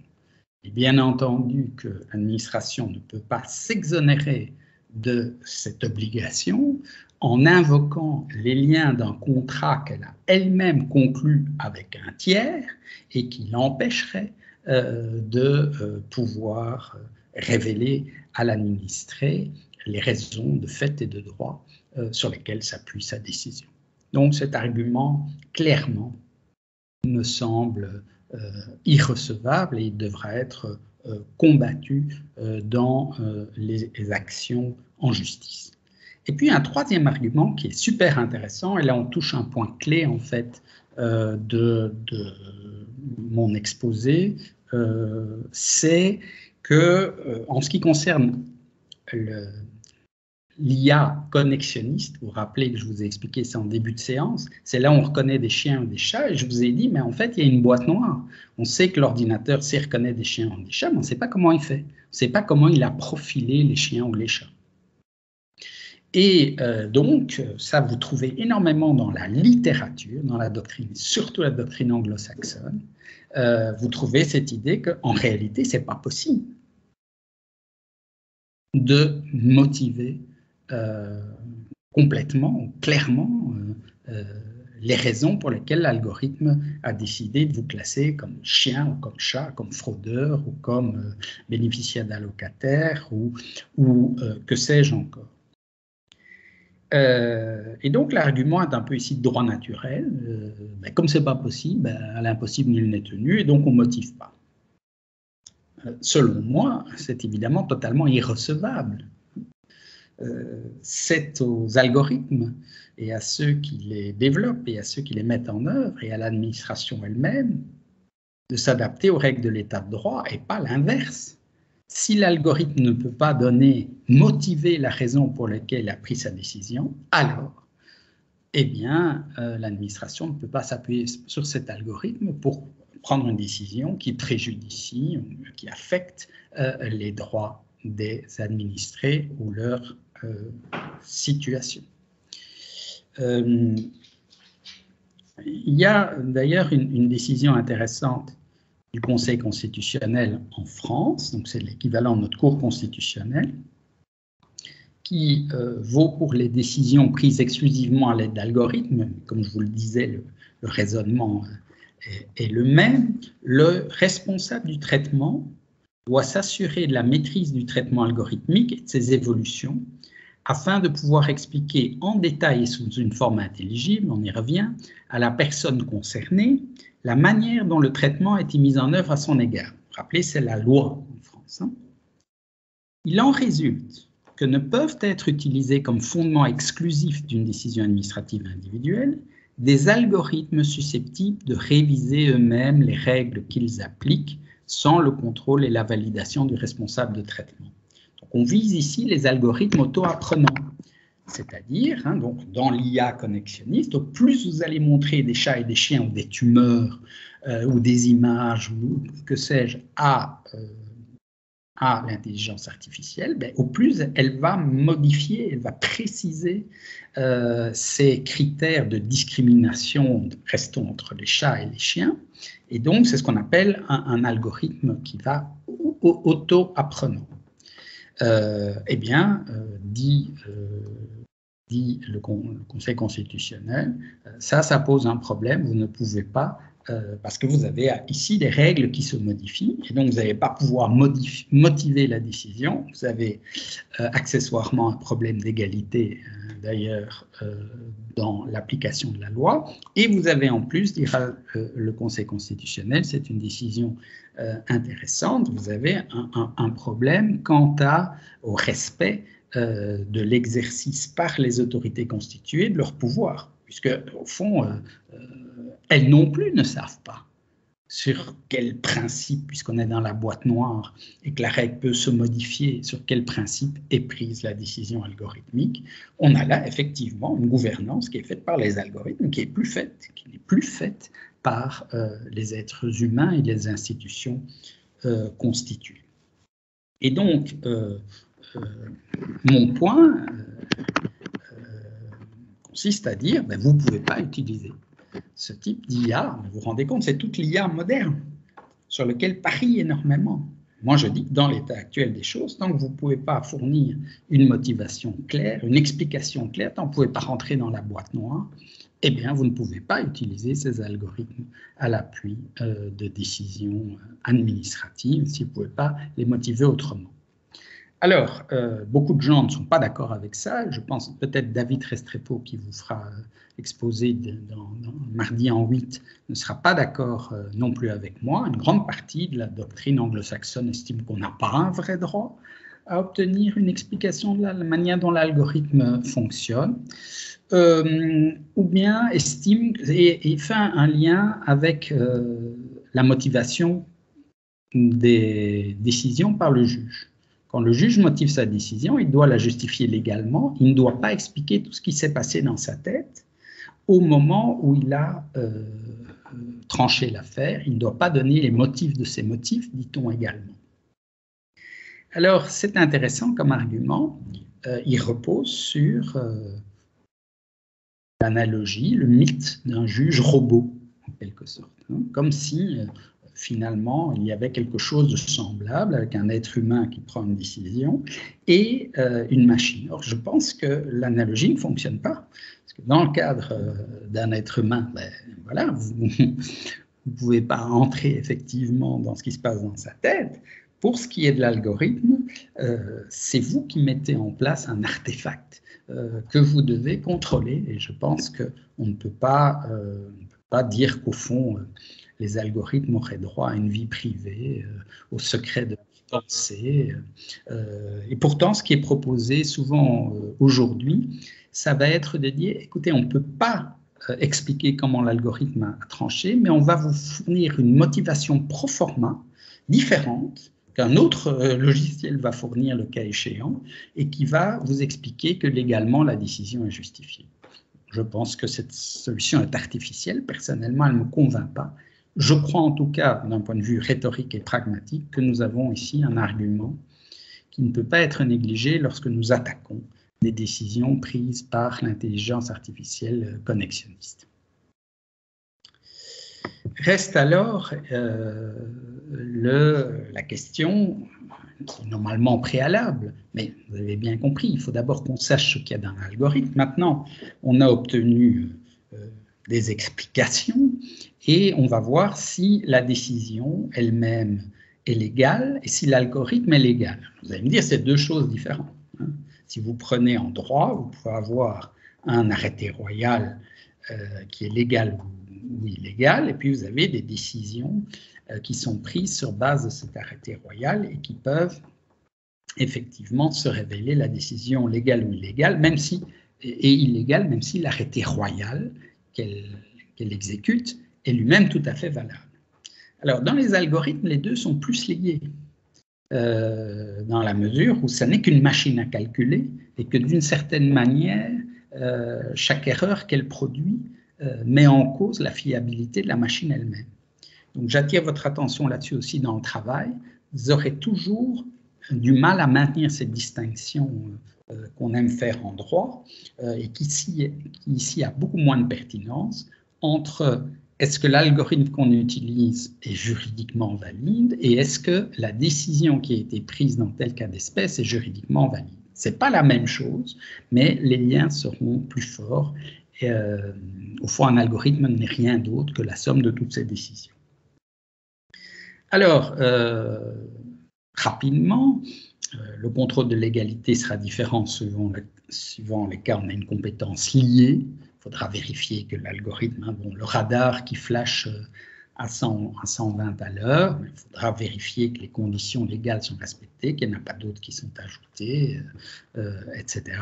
Et bien entendu que l'administration ne peut pas s'exonérer de cette obligation en invoquant les liens d'un contrat qu'elle a elle-même conclu avec un tiers et qui l'empêcherait de pouvoir révéler à l'administré les raisons de fait et de droit sur lesquelles s'appuie sa décision. Donc cet argument, clairement, me semble irrecevable et il devra être combattu dans les actions en justice. Et puis un troisième argument qui est super intéressant, et là on touche un point clé en fait de mon exposé, c'est que en ce qui concerne l'IA connexionniste, vous vous rappelez que je vous ai expliqué ça en début de séance, c'est là où on reconnaît des chiens ou des chats, et je vous ai dit, mais en fait, il y a une boîte noire. On sait que l'ordinateur sait reconnaître des chiens ou des chats, mais on ne sait pas comment il fait. On ne sait pas comment il a profilé les chiens ou les chats. Et donc, ça, vous trouvez énormément dans la littérature, dans la doctrine, surtout la doctrine anglo-saxonne, vous trouvez cette idée qu'en réalité, ce n'est pas possible de motiver complètement, clairement, les raisons pour lesquelles l'algorithme a décidé de vous classer comme chien ou comme chat, comme fraudeur ou comme bénéficiaire d'allocataire ou que sais-je encore. Et donc l'argument est un peu ici de droit naturel. Comme ce n'est pas possible, à l'impossible nul n'est tenu, et donc on ne motive pas. Selon moi, c'est évidemment totalement irrecevable. C'est aux algorithmes et à ceux qui les développent et à ceux qui les mettent en œuvre et à l'administration elle-même de s'adapter aux règles de l'état de droit et pas l'inverse. Si l'algorithme ne peut pas motiver la raison pour laquelle il a pris sa décision, alors, eh bien, l'administration ne peut pas s'appuyer sur cet algorithme pour prendre une décision qui préjudicie, qui affecte les droits des administrés ou leur situation. Il y a d'ailleurs une décision intéressante du Conseil constitutionnel en France, donc c'est l'équivalent de notre Cour constitutionnelle, qui vaut pour les décisions prises exclusivement à l'aide d'algorithmes. Comme je vous le disais, le raisonnement est le même. Le responsable du traitement doit s'assurer de la maîtrise du traitement algorithmique et de ses évolutions afin de pouvoir expliquer en détail et sous une forme intelligible, on y revient, à la personne concernée, la manière dont le traitement a été mis en œuvre à son égard. Vous vous rappelez, c'est la loi en France. Il en résulte que ne peuvent être utilisés comme fondement exclusif d'une décision administrative individuelle des algorithmes susceptibles de réviser eux-mêmes les règles qu'ils appliquent sans le contrôle et la validation du responsable de traitement. Donc on vise ici les algorithmes auto-apprenants, c'est-à-dire, donc dans l'IA connexionniste, au plus vous allez montrer des chats et des chiens ou des tumeurs ou des images ou que sais-je à l'intelligence artificielle, au plus elle va modifier, elle va préciser ces critères de discrimination, restons entre les chats et les chiens, et donc c'est ce qu'on appelle un algorithme qui va auto-apprenant. Dit le Conseil constitutionnel, ça pose un problème, vous ne pouvez pas, parce que vous avez ici des règles qui se modifient, et donc vous n'allez pas pouvoir motiver la décision, vous avez accessoirement un problème d'égalité, d'ailleurs, dans l'application de la loi, et vous avez en plus, dira le Conseil constitutionnel, c'est une décision intéressante, vous avez un problème quant au respect de l'exercice par les autorités constituées de leur pouvoir, puisque, au fond, elles non plus ne savent pas sur quel principe, puisqu'on est dans la boîte noire et que la règle peut se modifier, sur quel principe est prise la décision algorithmique, on a là effectivement une gouvernance qui est faite par les algorithmes, qui n'est plus faite par les êtres humains et les institutions constituées. Et donc, mon point consiste à dire, ben, vous ne pouvez pas utiliser ce type d'IA. Vous vous rendez compte, c'est toute l'IA moderne sur lequel parie énormément. Moi, je dis que dans l'état actuel des choses, tant que vous ne pouvez pas fournir une motivation claire, une explication claire, tant que vous ne pouvez pas rentrer dans la boîte noire, eh bien, vous ne pouvez pas utiliser ces algorithmes à l'appui de décisions administratives si vous ne pouvez pas les motiver autrement. Alors, beaucoup de gens ne sont pas d'accord avec ça. Je pense peut-être David Restrepo, qui vous fera exposer dans mardi en 8, ne sera pas d'accord non plus avec moi. Une grande partie de la doctrine anglo-saxonne estime qu'on n'a pas un vrai droit à obtenir une explication de la manière dont l'algorithme fonctionne, ou bien estime et fait un lien avec la motivation des décisions par le juge. Quand le juge motive sa décision, il doit la justifier légalement. Il ne doit pas expliquer tout ce qui s'est passé dans sa tête au moment où il a tranché l'affaire. Il ne doit pas donner les motifs de ses motifs, dit-on également. Alors, c'est intéressant comme argument. Il repose sur l'analogie, le mythe d'un juge robot, en quelque sorte. Hein, comme si... finalement, il y avait quelque chose de semblable avec un être humain qui prend une décision et une machine. Or, je pense que l'analogie ne fonctionne pas. Parce que dans le cadre d'un être humain, ben, voilà, vous ne pouvez pas entrer effectivement dans ce qui se passe dans sa tête. Pour ce qui est de l'algorithme, c'est vous qui mettez en place un artefact que vous devez contrôler. Et je pense qu'on ne peut pas dire qu'au fond... les algorithmes auraient droit à une vie privée, au secret de la pensée. Et pourtant, ce qui est proposé souvent aujourd'hui, ça va être de dire, écoutez, on ne peut pas expliquer comment l'algorithme a tranché, mais on va vous fournir une motivation pro forma différente qu'un autre logiciel va fournir le cas échéant et qui va vous expliquer que légalement, la décision est justifiée. Je pense que cette solution est artificielle. Personnellement, elle ne me convainc pas. Je crois en tout cas, d'un point de vue rhétorique et pragmatique, que nous avons ici un argument qui ne peut pas être négligé lorsque nous attaquons des décisions prises par l'intelligence artificielle connexionniste. Reste alors la question, qui est normalement préalable, mais vous avez bien compris, il faut d'abord qu'on sache ce qu'il y a dans l'algorithme. Maintenant, on a obtenu des explications et on va voir si la décision elle-même est légale et si l'algorithme est légal. Vous allez me dire, c'est deux choses différentes. Hein. Si vous prenez en droit, vous pouvez avoir un arrêté royal qui est légal ou illégal, et puis vous avez des décisions qui sont prises sur base de cet arrêté royal et qui peuvent effectivement se révéler la décision légale ou illégale, même si, et illégale, même si l'arrêté royal qu'elle exécute est lui-même tout à fait valable. Alors, dans les algorithmes, les deux sont plus liés, dans la mesure où ça n'est qu'une machine à calculer et que d'une certaine manière, chaque erreur qu'elle produit met en cause la fiabilité de la machine elle-même. Donc, j'attire votre attention là-dessus aussi dans le travail. Vous aurez toujours du mal à maintenir cette distinction qu'on aime faire en droit et qui ici a beaucoup moins de pertinence entre est-ce que l'algorithme qu'on utilise est juridiquement valide et est-ce que la décision qui a été prise dans tel cas d'espèce est juridiquement valide. Ce n'est pas la même chose, mais les liens seront plus forts. Et, au fond, un algorithme n'est rien d'autre que la somme de toutes ces décisions. Alors, rapidement, le contrôle de légalité sera différent suivant les cas où on a une compétence liée. Il faudra vérifier que l'algorithme, bon, le radar qui flash à 120 à l'heure, il faudra vérifier que les conditions légales sont respectées, qu'il n'y en a pas d'autres qui sont ajoutées, etc.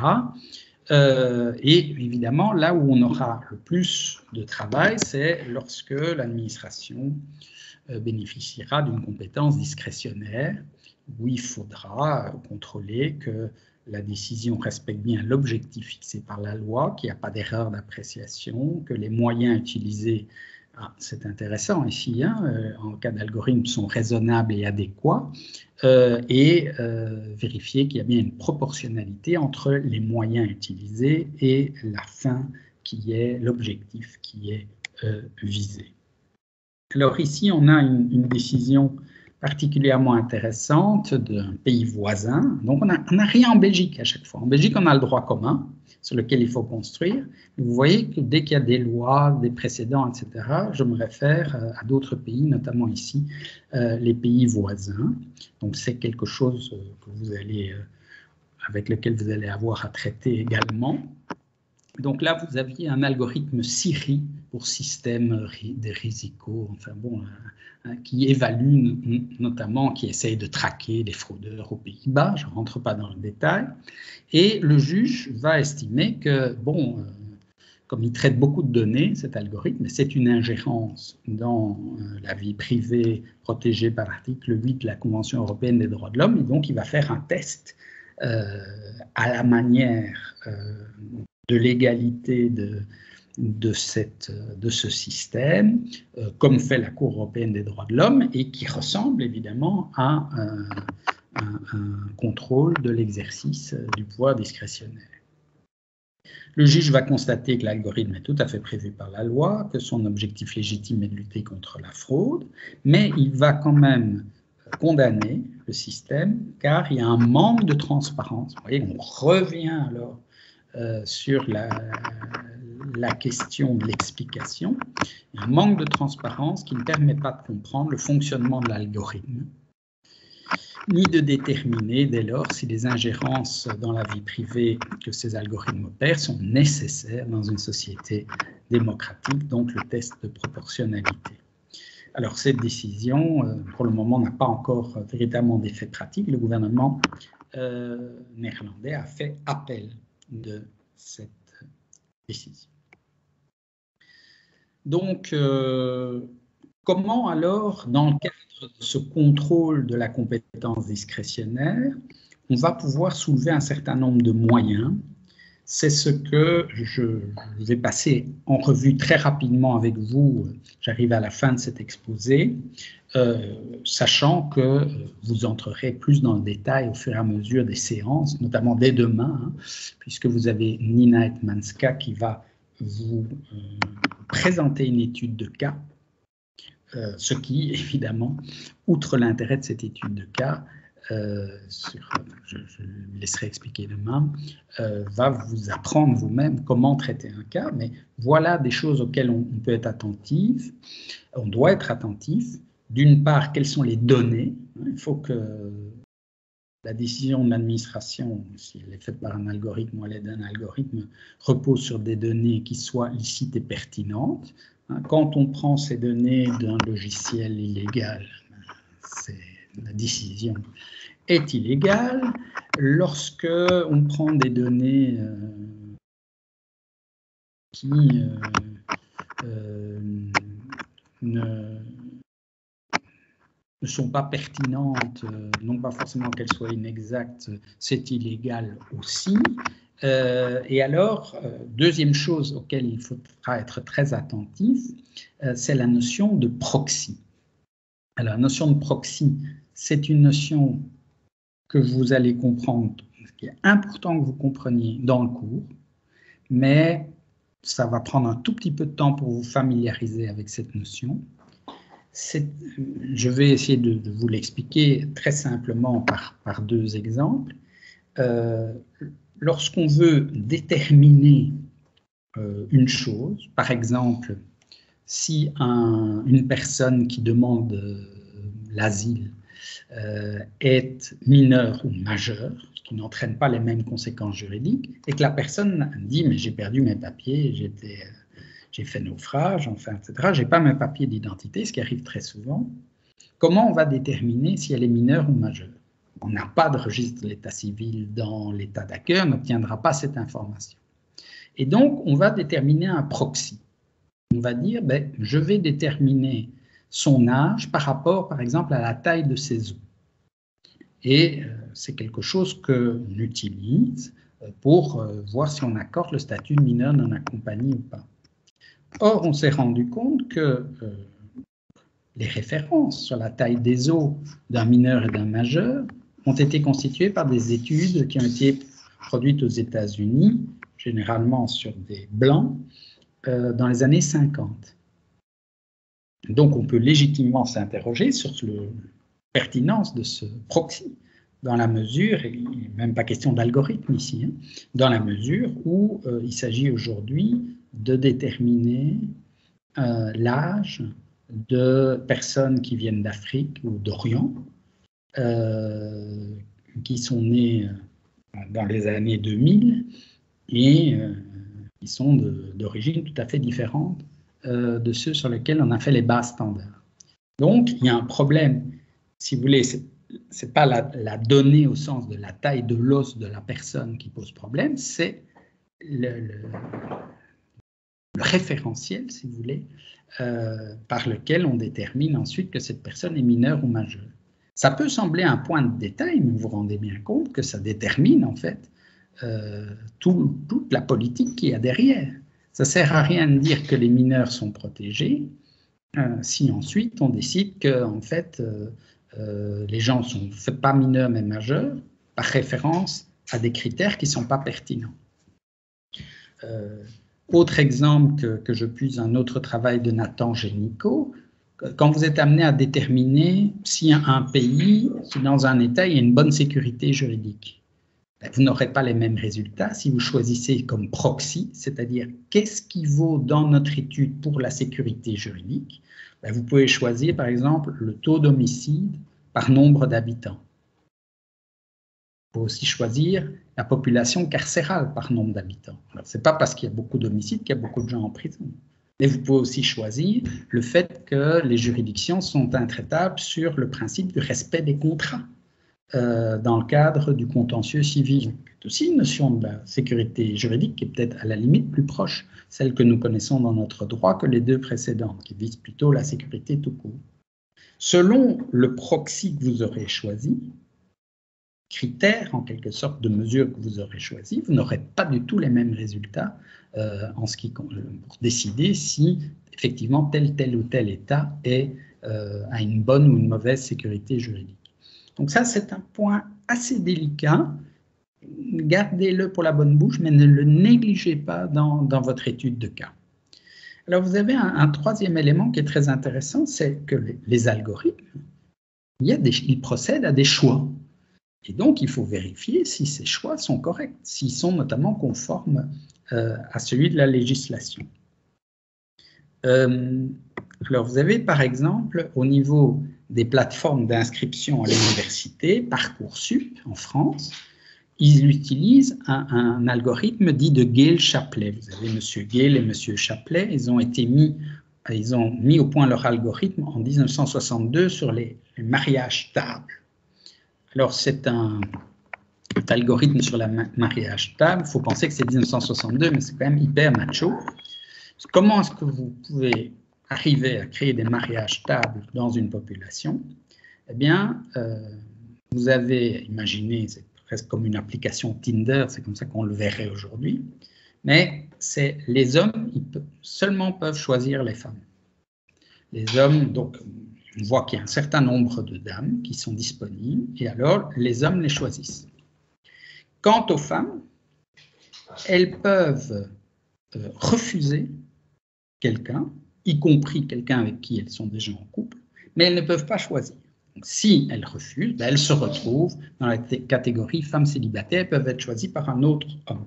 Et évidemment, là où on aura le plus de travail, c'est lorsque l'administration bénéficiera d'une compétence discrétionnaire, où il faudra contrôler que la décision respecte bien l'objectif fixé par la loi, qu'il n'y a pas d'erreur d'appréciation, que les moyens utilisés, c'est intéressant ici, en cas d'algorithme, sont raisonnables et adéquats, et vérifier qu'il y a bien une proportionnalité entre les moyens utilisés et la fin qui est l'objectif qui est visé. Alors ici, on a une décision particulièrement intéressante d'un pays voisin. Donc, on n'a rien en Belgique à chaque fois. En Belgique, on a le droit commun sur lequel il faut construire. Vous voyez que dès qu'il y a des lois, des précédents, etc., je me réfère à d'autres pays, notamment ici, les pays voisins. Donc, c'est quelque chose que vous allez, avec lequel vous allez avoir à traiter également. Donc là, vous aviez un algorithme SIRI pour système de risiko, enfin bon, qui évalue notamment, qui essaye de traquer les fraudeurs aux Pays-Bas. Je ne rentre pas dans le détail. Et le juge va estimer que, bon, comme il traite beaucoup de données, cet algorithme, c'est une ingérence dans la vie privée protégée par l'article 8 de la Convention européenne des droits de l'homme, et donc il va faire un test à la manière de l'égalité de ce système, comme fait la Cour européenne des droits de l'homme, et qui ressemble évidemment à un contrôle de l'exercice du pouvoir discrétionnaire. Le juge va constater que l'algorithme est tout à fait prévu par la loi, que son objectif légitime est de lutter contre la fraude, mais il va quand même condamner le système car il y a un manque de transparence. Vous voyez, on revient alors sur la question de l'explication. Il y a un manque de transparence qui ne permet pas de comprendre le fonctionnement de l'algorithme, ni de déterminer dès lors si les ingérences dans la vie privée que ces algorithmes opèrent sont nécessaires dans une société démocratique, donc le test de proportionnalité. Alors cette décision, pour le moment, n'a pas encore véritablement d'effet pratique. Le gouvernement néerlandais a fait appel de cette décision. Donc, comment alors, dans le cadre de ce contrôle de la compétence discrétionnaire, on va pouvoir soulever un certain nombre de moyens? C'est ce que je vais passer en revue très rapidement avec vous. J'arrive à la fin de cet exposé, sachant que vous entrerez plus dans le détail au fur et à mesure des séances, notamment dès demain, puisque vous avez Nina Hetmanska qui va vous présenter une étude de cas, ce qui, évidemment, outre l'intérêt de cette étude de cas, je le laisserai expliquer demain, va vous apprendre vous-même comment traiter un cas, mais voilà des choses auxquelles on peut être attentif, on doit être attentif. D'une part, quelles sont les données? Il faut que la décision de l'administration, si elle est faite par un algorithme ou à l'aide d'un algorithme, repose sur des données qui soient licites et pertinentes. Quand on prend ces données d'un logiciel illégal, la décision est illégale. Lorsque on prend des données qui ne sont pas pertinentes, non pas forcément qu'elles soient inexactes, c'est illégal aussi. Et alors, deuxième chose auquel il faudra être très attentif, c'est la notion de proxy. Alors, la notion de proxy, c'est une notion que vous allez comprendre, qui est important que vous compreniez dans le cours, mais ça va prendre un tout petit peu de temps pour vous familiariser avec cette notion. Je vais essayer de vous l'expliquer très simplement par deux exemples. Lorsqu'on veut déterminer une chose, par exemple, si une personne qui demande l'asile est mineure ou majeure, ce qui n'entraîne pas les mêmes conséquences juridiques, et que la personne dit « mais j'ai perdu mes papiers, j'ai fait naufrage, enfin, etc. Je n'ai pas mes papiers d'identité », ce qui arrive très souvent. Comment on va déterminer si elle est mineure ou majeure? On n'a pas de registre de l'état civil dans l'état d'accueil, on n'obtiendra pas cette information. Et donc, on va déterminer un proxy. On va dire, ben, je vais déterminer son âge par rapport, par exemple, à la taille de ses os. Et c'est quelque chose qu'on utilise pour voir si on accorde le statut de mineur non accompagné ou pas. Or, on s'est rendu compte que les références sur la taille des os d'un mineur et d'un majeur ont été constituées par des études qui ont été produites aux États-Unis, généralement sur des blancs, dans les années 50. Donc, on peut légitimement s'interroger sur la pertinence de ce proxy, dans la mesure, et il n'est même pas question d'algorithme ici, hein, dans la mesure où il s'agit aujourd'hui de déterminer l'âge de personnes qui viennent d'Afrique ou d'Orient, qui sont nées dans les années 2000 et qui sont d'origine tout à fait différente de ceux sur lesquels on a fait les bases standards. Donc, il y a un problème, si vous voulez, c'est pas la donnée au sens de la taille de l'os de la personne qui pose problème, c'est le référentiel, si vous voulez, par lequel on détermine ensuite que cette personne est mineure ou majeure. Ça peut sembler un point de détail, mais vous vous rendez bien compte que ça détermine en fait toute la politique qu'il y a derrière. Ça ne sert à rien de dire que les mineurs sont protégés si ensuite on décide que en fait, les gens ne sont pas mineurs mais majeurs par référence à des critères qui ne sont pas pertinents. Autre exemple que je puise un autre travail de Nathan Génico, quand vous êtes amené à déterminer si un pays, si dans un État, il y a une bonne sécurité juridique, vous n'aurez pas les mêmes résultats si vous choisissez comme proxy, c'est-à-dire qu'est-ce qui vaut dans notre étude pour la sécurité juridique. Vous pouvez choisir par exemple le taux d'homicide par nombre d'habitants. Vous pouvez aussi choisir la population carcérale par nombre d'habitants. Ce n'est pas parce qu'il y a beaucoup d'homicides qu'il y a beaucoup de gens en prison. Mais vous pouvez aussi choisir le fait que les juridictions sont intraitables sur le principe du respect des contrats dans le cadre du contentieux civil. C'est aussi une notion de la sécurité juridique qui est peut-être à la limite plus proche, celle que nous connaissons dans notre droit, que les deux précédentes, qui visent plutôt la sécurité tout court. Selon le proxy que vous aurez choisi, critères en quelque sorte de mesure que vous aurez choisi, vous n'aurez pas du tout les mêmes résultats pour décider si effectivement tel ou tel État a une bonne ou une mauvaise sécurité juridique. Donc ça, c'est un point assez délicat. Gardez-le pour la bonne bouche, mais ne le négligez pas dans votre étude de cas. Alors, vous avez un troisième élément qui est très intéressant, c'est que les algorithmes, ils procèdent à des choix. Et donc, il faut vérifier si ces choix sont corrects, s'ils sont notamment conformes à celui de la législation. Alors, vous avez par exemple, au niveau des plateformes d'inscription à l'université, Parcoursup en France, ils utilisent un algorithme dit de Gale-Chaplet. Vous avez M. Gale et M. Chaplet, ils ont mis au point leur algorithme en 1962 sur les mariages tables. Alors, c'est un algorithme sur le mariage table. Il faut penser que c'est 1962, mais c'est quand même hyper macho. Comment est-ce que vous pouvez arriver à créer des mariages tables dans une population? Eh bien, vous avez imaginé, c'est presque comme une application Tinder, c'est comme ça qu'on le verrait aujourd'hui, mais c'est les hommes, seulement peuvent choisir les femmes. Les hommes, donc, on voit qu'il y a un certain nombre de dames qui sont disponibles, et alors les hommes les choisissent. Quant aux femmes, elles peuvent refuser quelqu'un, y compris quelqu'un avec qui elles sont déjà en couple, mais elles ne peuvent pas choisir. Donc, si elles refusent, elles se retrouvent dans la catégorie femmes célibataires, elles peuvent être choisies par un autre homme.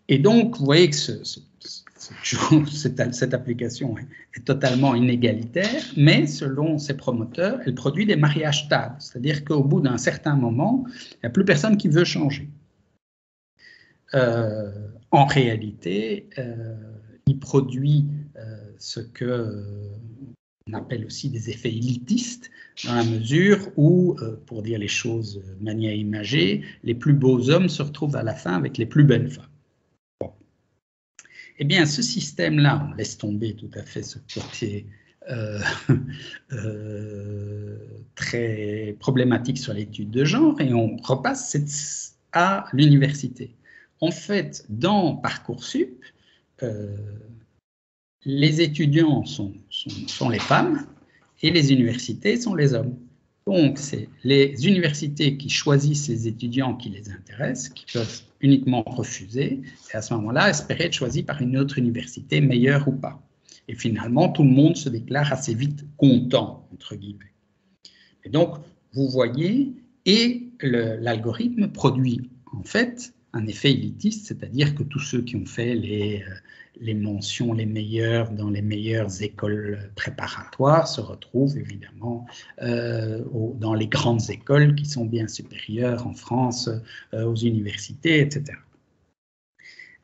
Et donc, vous voyez que cette application est totalement inégalitaire, mais selon ses promoteurs, elle produit des mariages stables, c'est-à-dire qu'au bout d'un certain moment, il n'y a plus personne qui veut changer. En réalité, il produit ce qu'on appelle aussi des effets élitistes, dans la mesure où, pour dire les choses de manière imagée, les plus beaux hommes se retrouvent à la fin avec les plus belles femmes. Bon. Eh bien, ce système-là, on laisse tomber tout à fait ce côté très problématique sur l'étude de genre et on repasse à l'université. En fait, dans Parcoursup, les étudiants sont les femmes et les universités sont les hommes. Donc, c'est les universités qui choisissent les étudiants qui les intéressent, qui peuvent uniquement refuser, et à ce moment-là, espérer être choisi par une autre université, meilleure ou pas. Et finalement, tout le monde se déclare assez vite content, entre guillemets. Et donc, vous voyez, et l'algorithme produit en fait un effet élitiste, c'est-à-dire que tous ceux qui ont fait les mentions les meilleures dans les meilleures écoles préparatoires se retrouvent évidemment dans les grandes écoles qui sont bien supérieures en France aux universités, etc.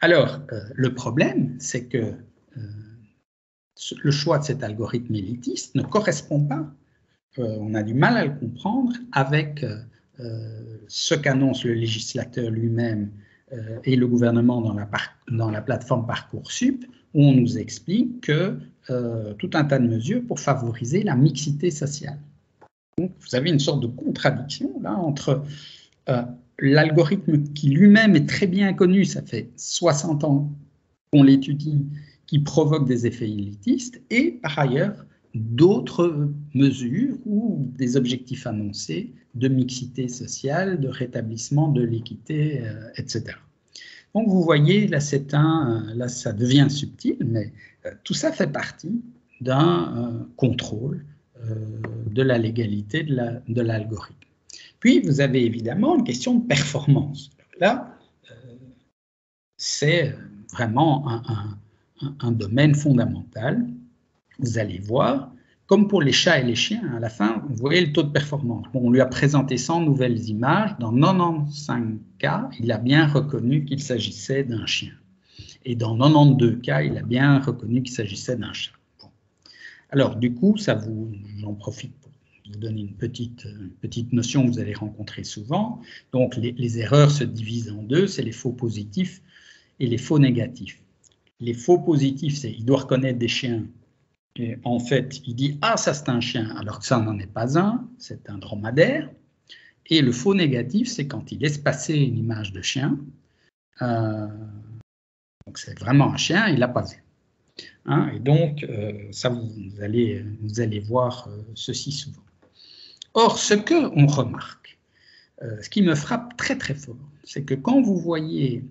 Alors, le problème, c'est que le choix de cet algorithme élitiste ne correspond pas, on a du mal à le comprendre, avec ce qu'annonce le législateur lui-même et le gouvernement dans la plateforme Parcoursup, où on nous explique que tout un tas de mesures pour favoriser la mixité sociale. Donc, vous avez une sorte de contradiction là entre l'algorithme qui lui-même est très bien connu, ça fait 60 ans qu'on l'étudie, qui provoque des effets élitistes, et par ailleurs d'autres mesures ou des objectifs annoncés de mixité sociale, de rétablissement de l'équité, etc. Donc vous voyez, là, là ça devient subtil, mais tout ça fait partie d'un contrôle de la légalité de l'algorithme. Puis vous avez évidemment une question de performance. Là, c'est vraiment un domaine fondamental. Vous allez voir, comme pour les chats et les chiens, à la fin, vous voyez le taux de performance. Bon, on lui a présenté 100 nouvelles images. Dans 95 cas, il a bien reconnu qu'il s'agissait d'un chien. Et dans 92 cas, il a bien reconnu qu'il s'agissait d'un chat. Bon. Alors, du coup, j'en profite pour vous donner une petite notion que vous allez rencontrer souvent. Donc, les erreurs se divisent en deux, c'est les faux positifs et les faux négatifs. Les faux positifs, c'est il doit reconnaître des chiens. Et en fait, il dit « Ah, ça c'est un chien », alors que ça n'en est pas un, c'est un dromadaire. Et le faux négatif, c'est quand il laisse passer une image de chien. Donc c'est vraiment un chien, il ne l'a pas vu. Hein, et donc, ça, vous allez voir ceci souvent. Or, ce qu'on remarque, ce qui me frappe très très fort, c'est que quand vous voyez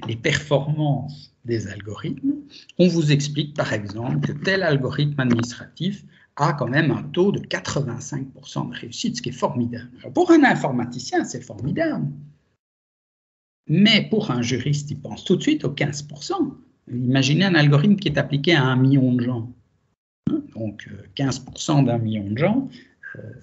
les performances des algorithmes, on vous explique par exemple que tel algorithme administratif a quand même un taux de 85% de réussite, ce qui est formidable. Alors pour un informaticien, c'est formidable. Mais pour un juriste, il pense tout de suite aux 15%. Imaginez un algorithme qui est appliqué à 1 million de gens. Donc 15% d'1 million de gens,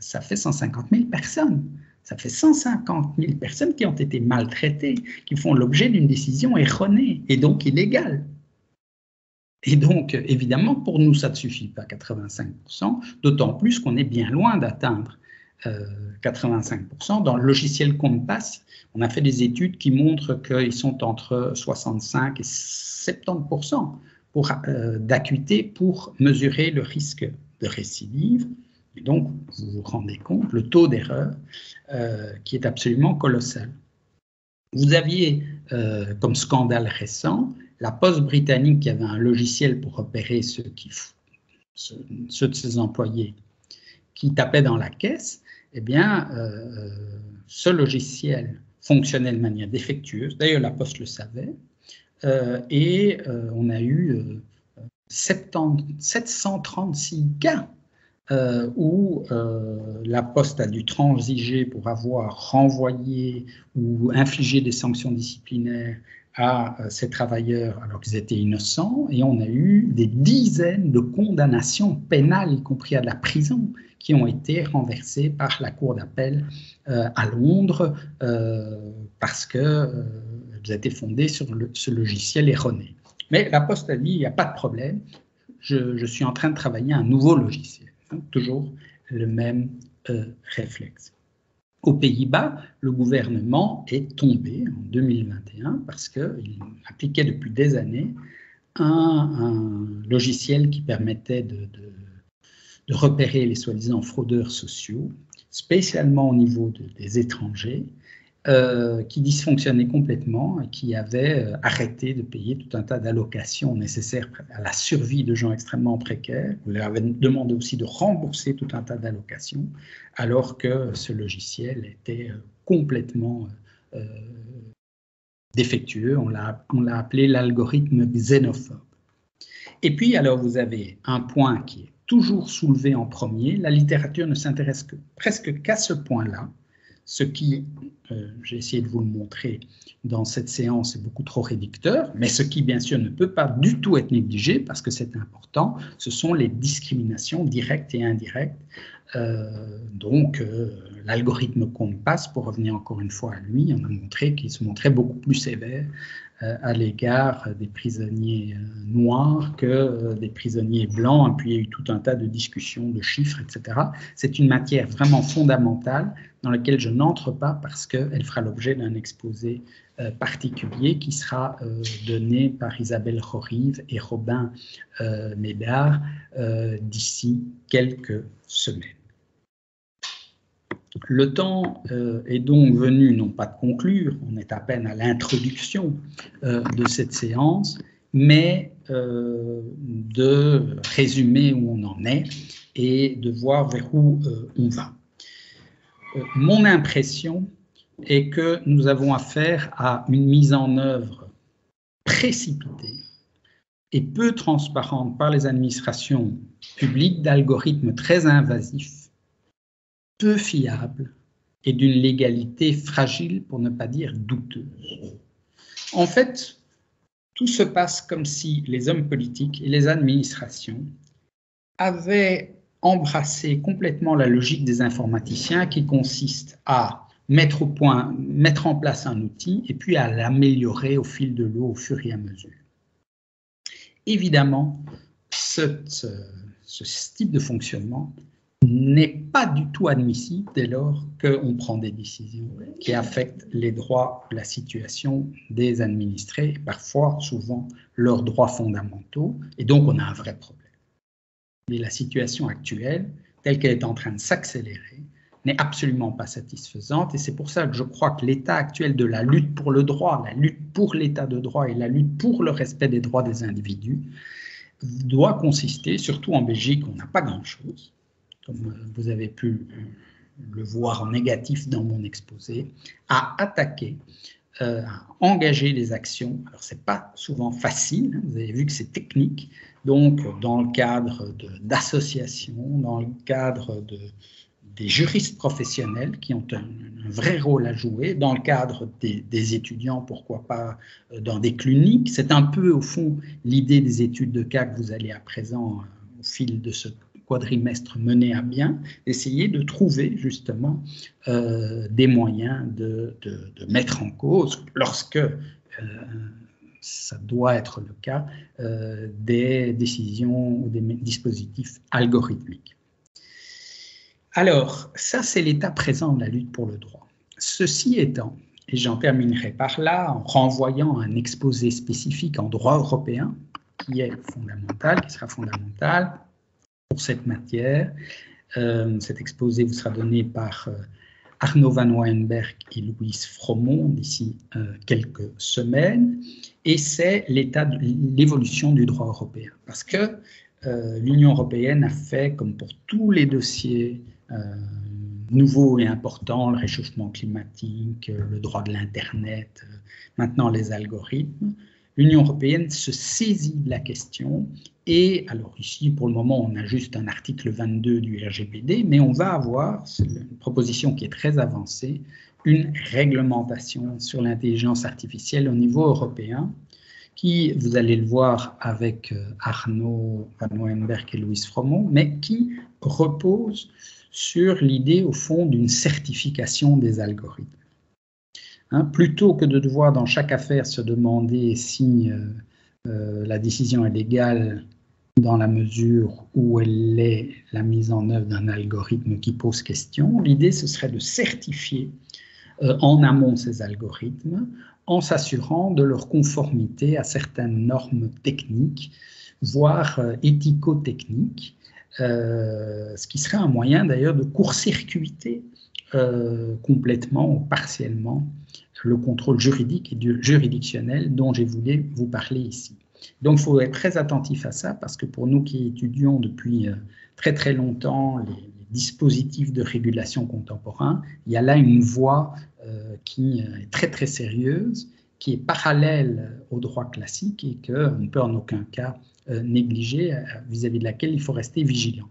ça fait 150 000 personnes. Ça fait 150 000 personnes qui ont été maltraitées, qui font l'objet d'une décision erronée et donc illégale. Et donc, évidemment, pour nous, ça ne suffit pas, 85%, d'autant plus qu'on est bien loin d'atteindre 85%. Dans le logiciel Compass, on a fait des études qui montrent qu'ils sont entre 65 et 70% d'acuité pour mesurer le risque de récidive. Et donc, vous vous rendez compte, le taux d'erreur qui est absolument colossal. Vous aviez, comme scandale récent, la Poste britannique qui avait un logiciel pour repérer ceux de ses employés qui tapaient dans la caisse. Eh bien, ce logiciel fonctionnait de manière défectueuse. D'ailleurs, la Poste le savait. Et on a eu 736 cas où la Poste a dû transiger pour avoir renvoyé ou infligé des sanctions disciplinaires à ces travailleurs alors qu'ils étaient innocents, et on a eu des dizaines de condamnations pénales, y compris à de la prison, qui ont été renversées par la Cour d'appel à Londres parce qu'elles étaient fondées sur ce logiciel erroné. Mais la Poste a dit, il n'y a pas de problème, je suis en train de travailler un nouveau logiciel. Toujours le même réflexe. Aux Pays-Bas, le gouvernement est tombé en 2021 parce qu'il appliquait depuis des années un logiciel qui permettait de repérer les soi-disant fraudeurs sociaux, spécialement au niveau des étrangers, qui dysfonctionnait complètement et qui avait arrêté de payer tout un tas d'allocations nécessaires à la survie de gens extrêmement précaires. Vous leur avez demandé aussi de rembourser tout un tas d'allocations, alors que ce logiciel était complètement défectueux. On l'a appelé l'algorithme xénophobe. Et puis, alors, vous avez un point qui est toujours soulevé en premier. La littérature ne s'intéresse presque qu'à ce point-là, ce qui, j'ai essayé de vous le montrer dans cette séance, est beaucoup trop réducteur, mais ce qui, bien sûr, ne peut pas du tout être négligé, parce que c'est important, ce sont les discriminations directes et indirectes. L'algorithme Compass, pour revenir encore une fois à lui, on a montré qu'il se montrait beaucoup plus sévère à l'égard des prisonniers noirs que des prisonniers blancs, et puis il y a eu tout un tas de discussions, de chiffres, etc. C'est une matière vraiment fondamentale dans laquelle je n'entre pas parce qu'elle fera l'objet d'un exposé particulier qui sera donné par Isabelle Rorive et Robin Médard d'ici quelques semaines. Le temps est donc venu, non pas de conclure, on est à peine à l'introduction de cette séance, mais de résumer où on en est et de voir vers où on va. Mon impression est que nous avons affaire à une mise en œuvre précipitée et peu transparente par les administrations publiques d'algorithmes très invasifs, peu fiable et d'une légalité fragile, pour ne pas dire douteuse. En fait, tout se passe comme si les hommes politiques et les administrations avaient embrassé complètement la logique des informaticiens qui consiste à mettre en place un outil et puis à l'améliorer au fil de l'eau, au fur et à mesure. Évidemment, ce type de fonctionnement n'est pas du tout admissible dès lors qu'on prend des décisions qui affectent les droits, la situation des administrés, et parfois, souvent, leurs droits fondamentaux, et donc on a un vrai problème. Mais la situation actuelle, telle qu'elle est en train de s'accélérer, n'est absolument pas satisfaisante, et c'est pour ça que je crois que l'état actuel de la lutte pour le droit, la lutte pour l'état de droit et la lutte pour le respect des droits des individus doit consister, surtout en Belgique, on n'a pas grand-chose, comme vous avez pu le voir en négatif dans mon exposé, à attaquer, à engager des actions. Alors, ce n'est pas souvent facile, hein, vous avez vu que c'est technique, donc dans le cadre d'associations, dans le cadre des juristes professionnels qui ont un vrai rôle à jouer, dans le cadre des étudiants, pourquoi pas dans des cliniques. C'est un peu, au fond, l'idée des études de cas que vous allez à présent, au fil de ce quadrimestre mener à bien, essayer de trouver justement des moyens de mettre en cause, lorsque ça doit être le cas, des décisions ou des dispositifs algorithmiques. Alors, ça c'est l'état présent de la lutte pour le droit. Ceci étant, et j'en terminerai par là en renvoyant un exposé spécifique en droit européen qui est fondamental, qui sera fondamental pour cette matière. Cet exposé vous sera donné par Arnaud Van Wouwenberg et Louise Fromont d'ici quelques semaines, et c'est l'évolution du droit européen. Parce que l'Union européenne a fait, comme pour tous les dossiers nouveaux et importants, le réchauffement climatique, le droit de l'Internet, maintenant les algorithmes, l'Union européenne se saisit de la question. Et alors ici, pour le moment, on a juste un article 22 du RGPD, mais on va avoir, c'est une proposition qui est très avancée, une réglementation sur l'intelligence artificielle au niveau européen, qui, vous allez le voir avec Arnaud Van Wouwenberg et Louise Fromont, mais qui repose sur l'idée, au fond, d'une certification des algorithmes. Hein, plutôt que de devoir, dans chaque affaire, se demander si la décision est légale dans la mesure où elle est la mise en œuvre d'un algorithme qui pose question, l'idée, ce serait de certifier en amont ces algorithmes en s'assurant de leur conformité à certaines normes techniques, voire éthico-techniques, ce qui serait un moyen d'ailleurs de court-circuiter complètement ou partiellement le contrôle juridique et juridictionnel dont j'ai voulu vous parler ici. Donc, il faut être très attentif à ça parce que pour nous qui étudions depuis très très longtemps les dispositifs de régulation contemporains, il y a là une voie qui est très très sérieuse, qui est parallèle au droit classique et qu'on ne peut en aucun cas négliger, vis-à-vis de laquelle il faut rester vigilant.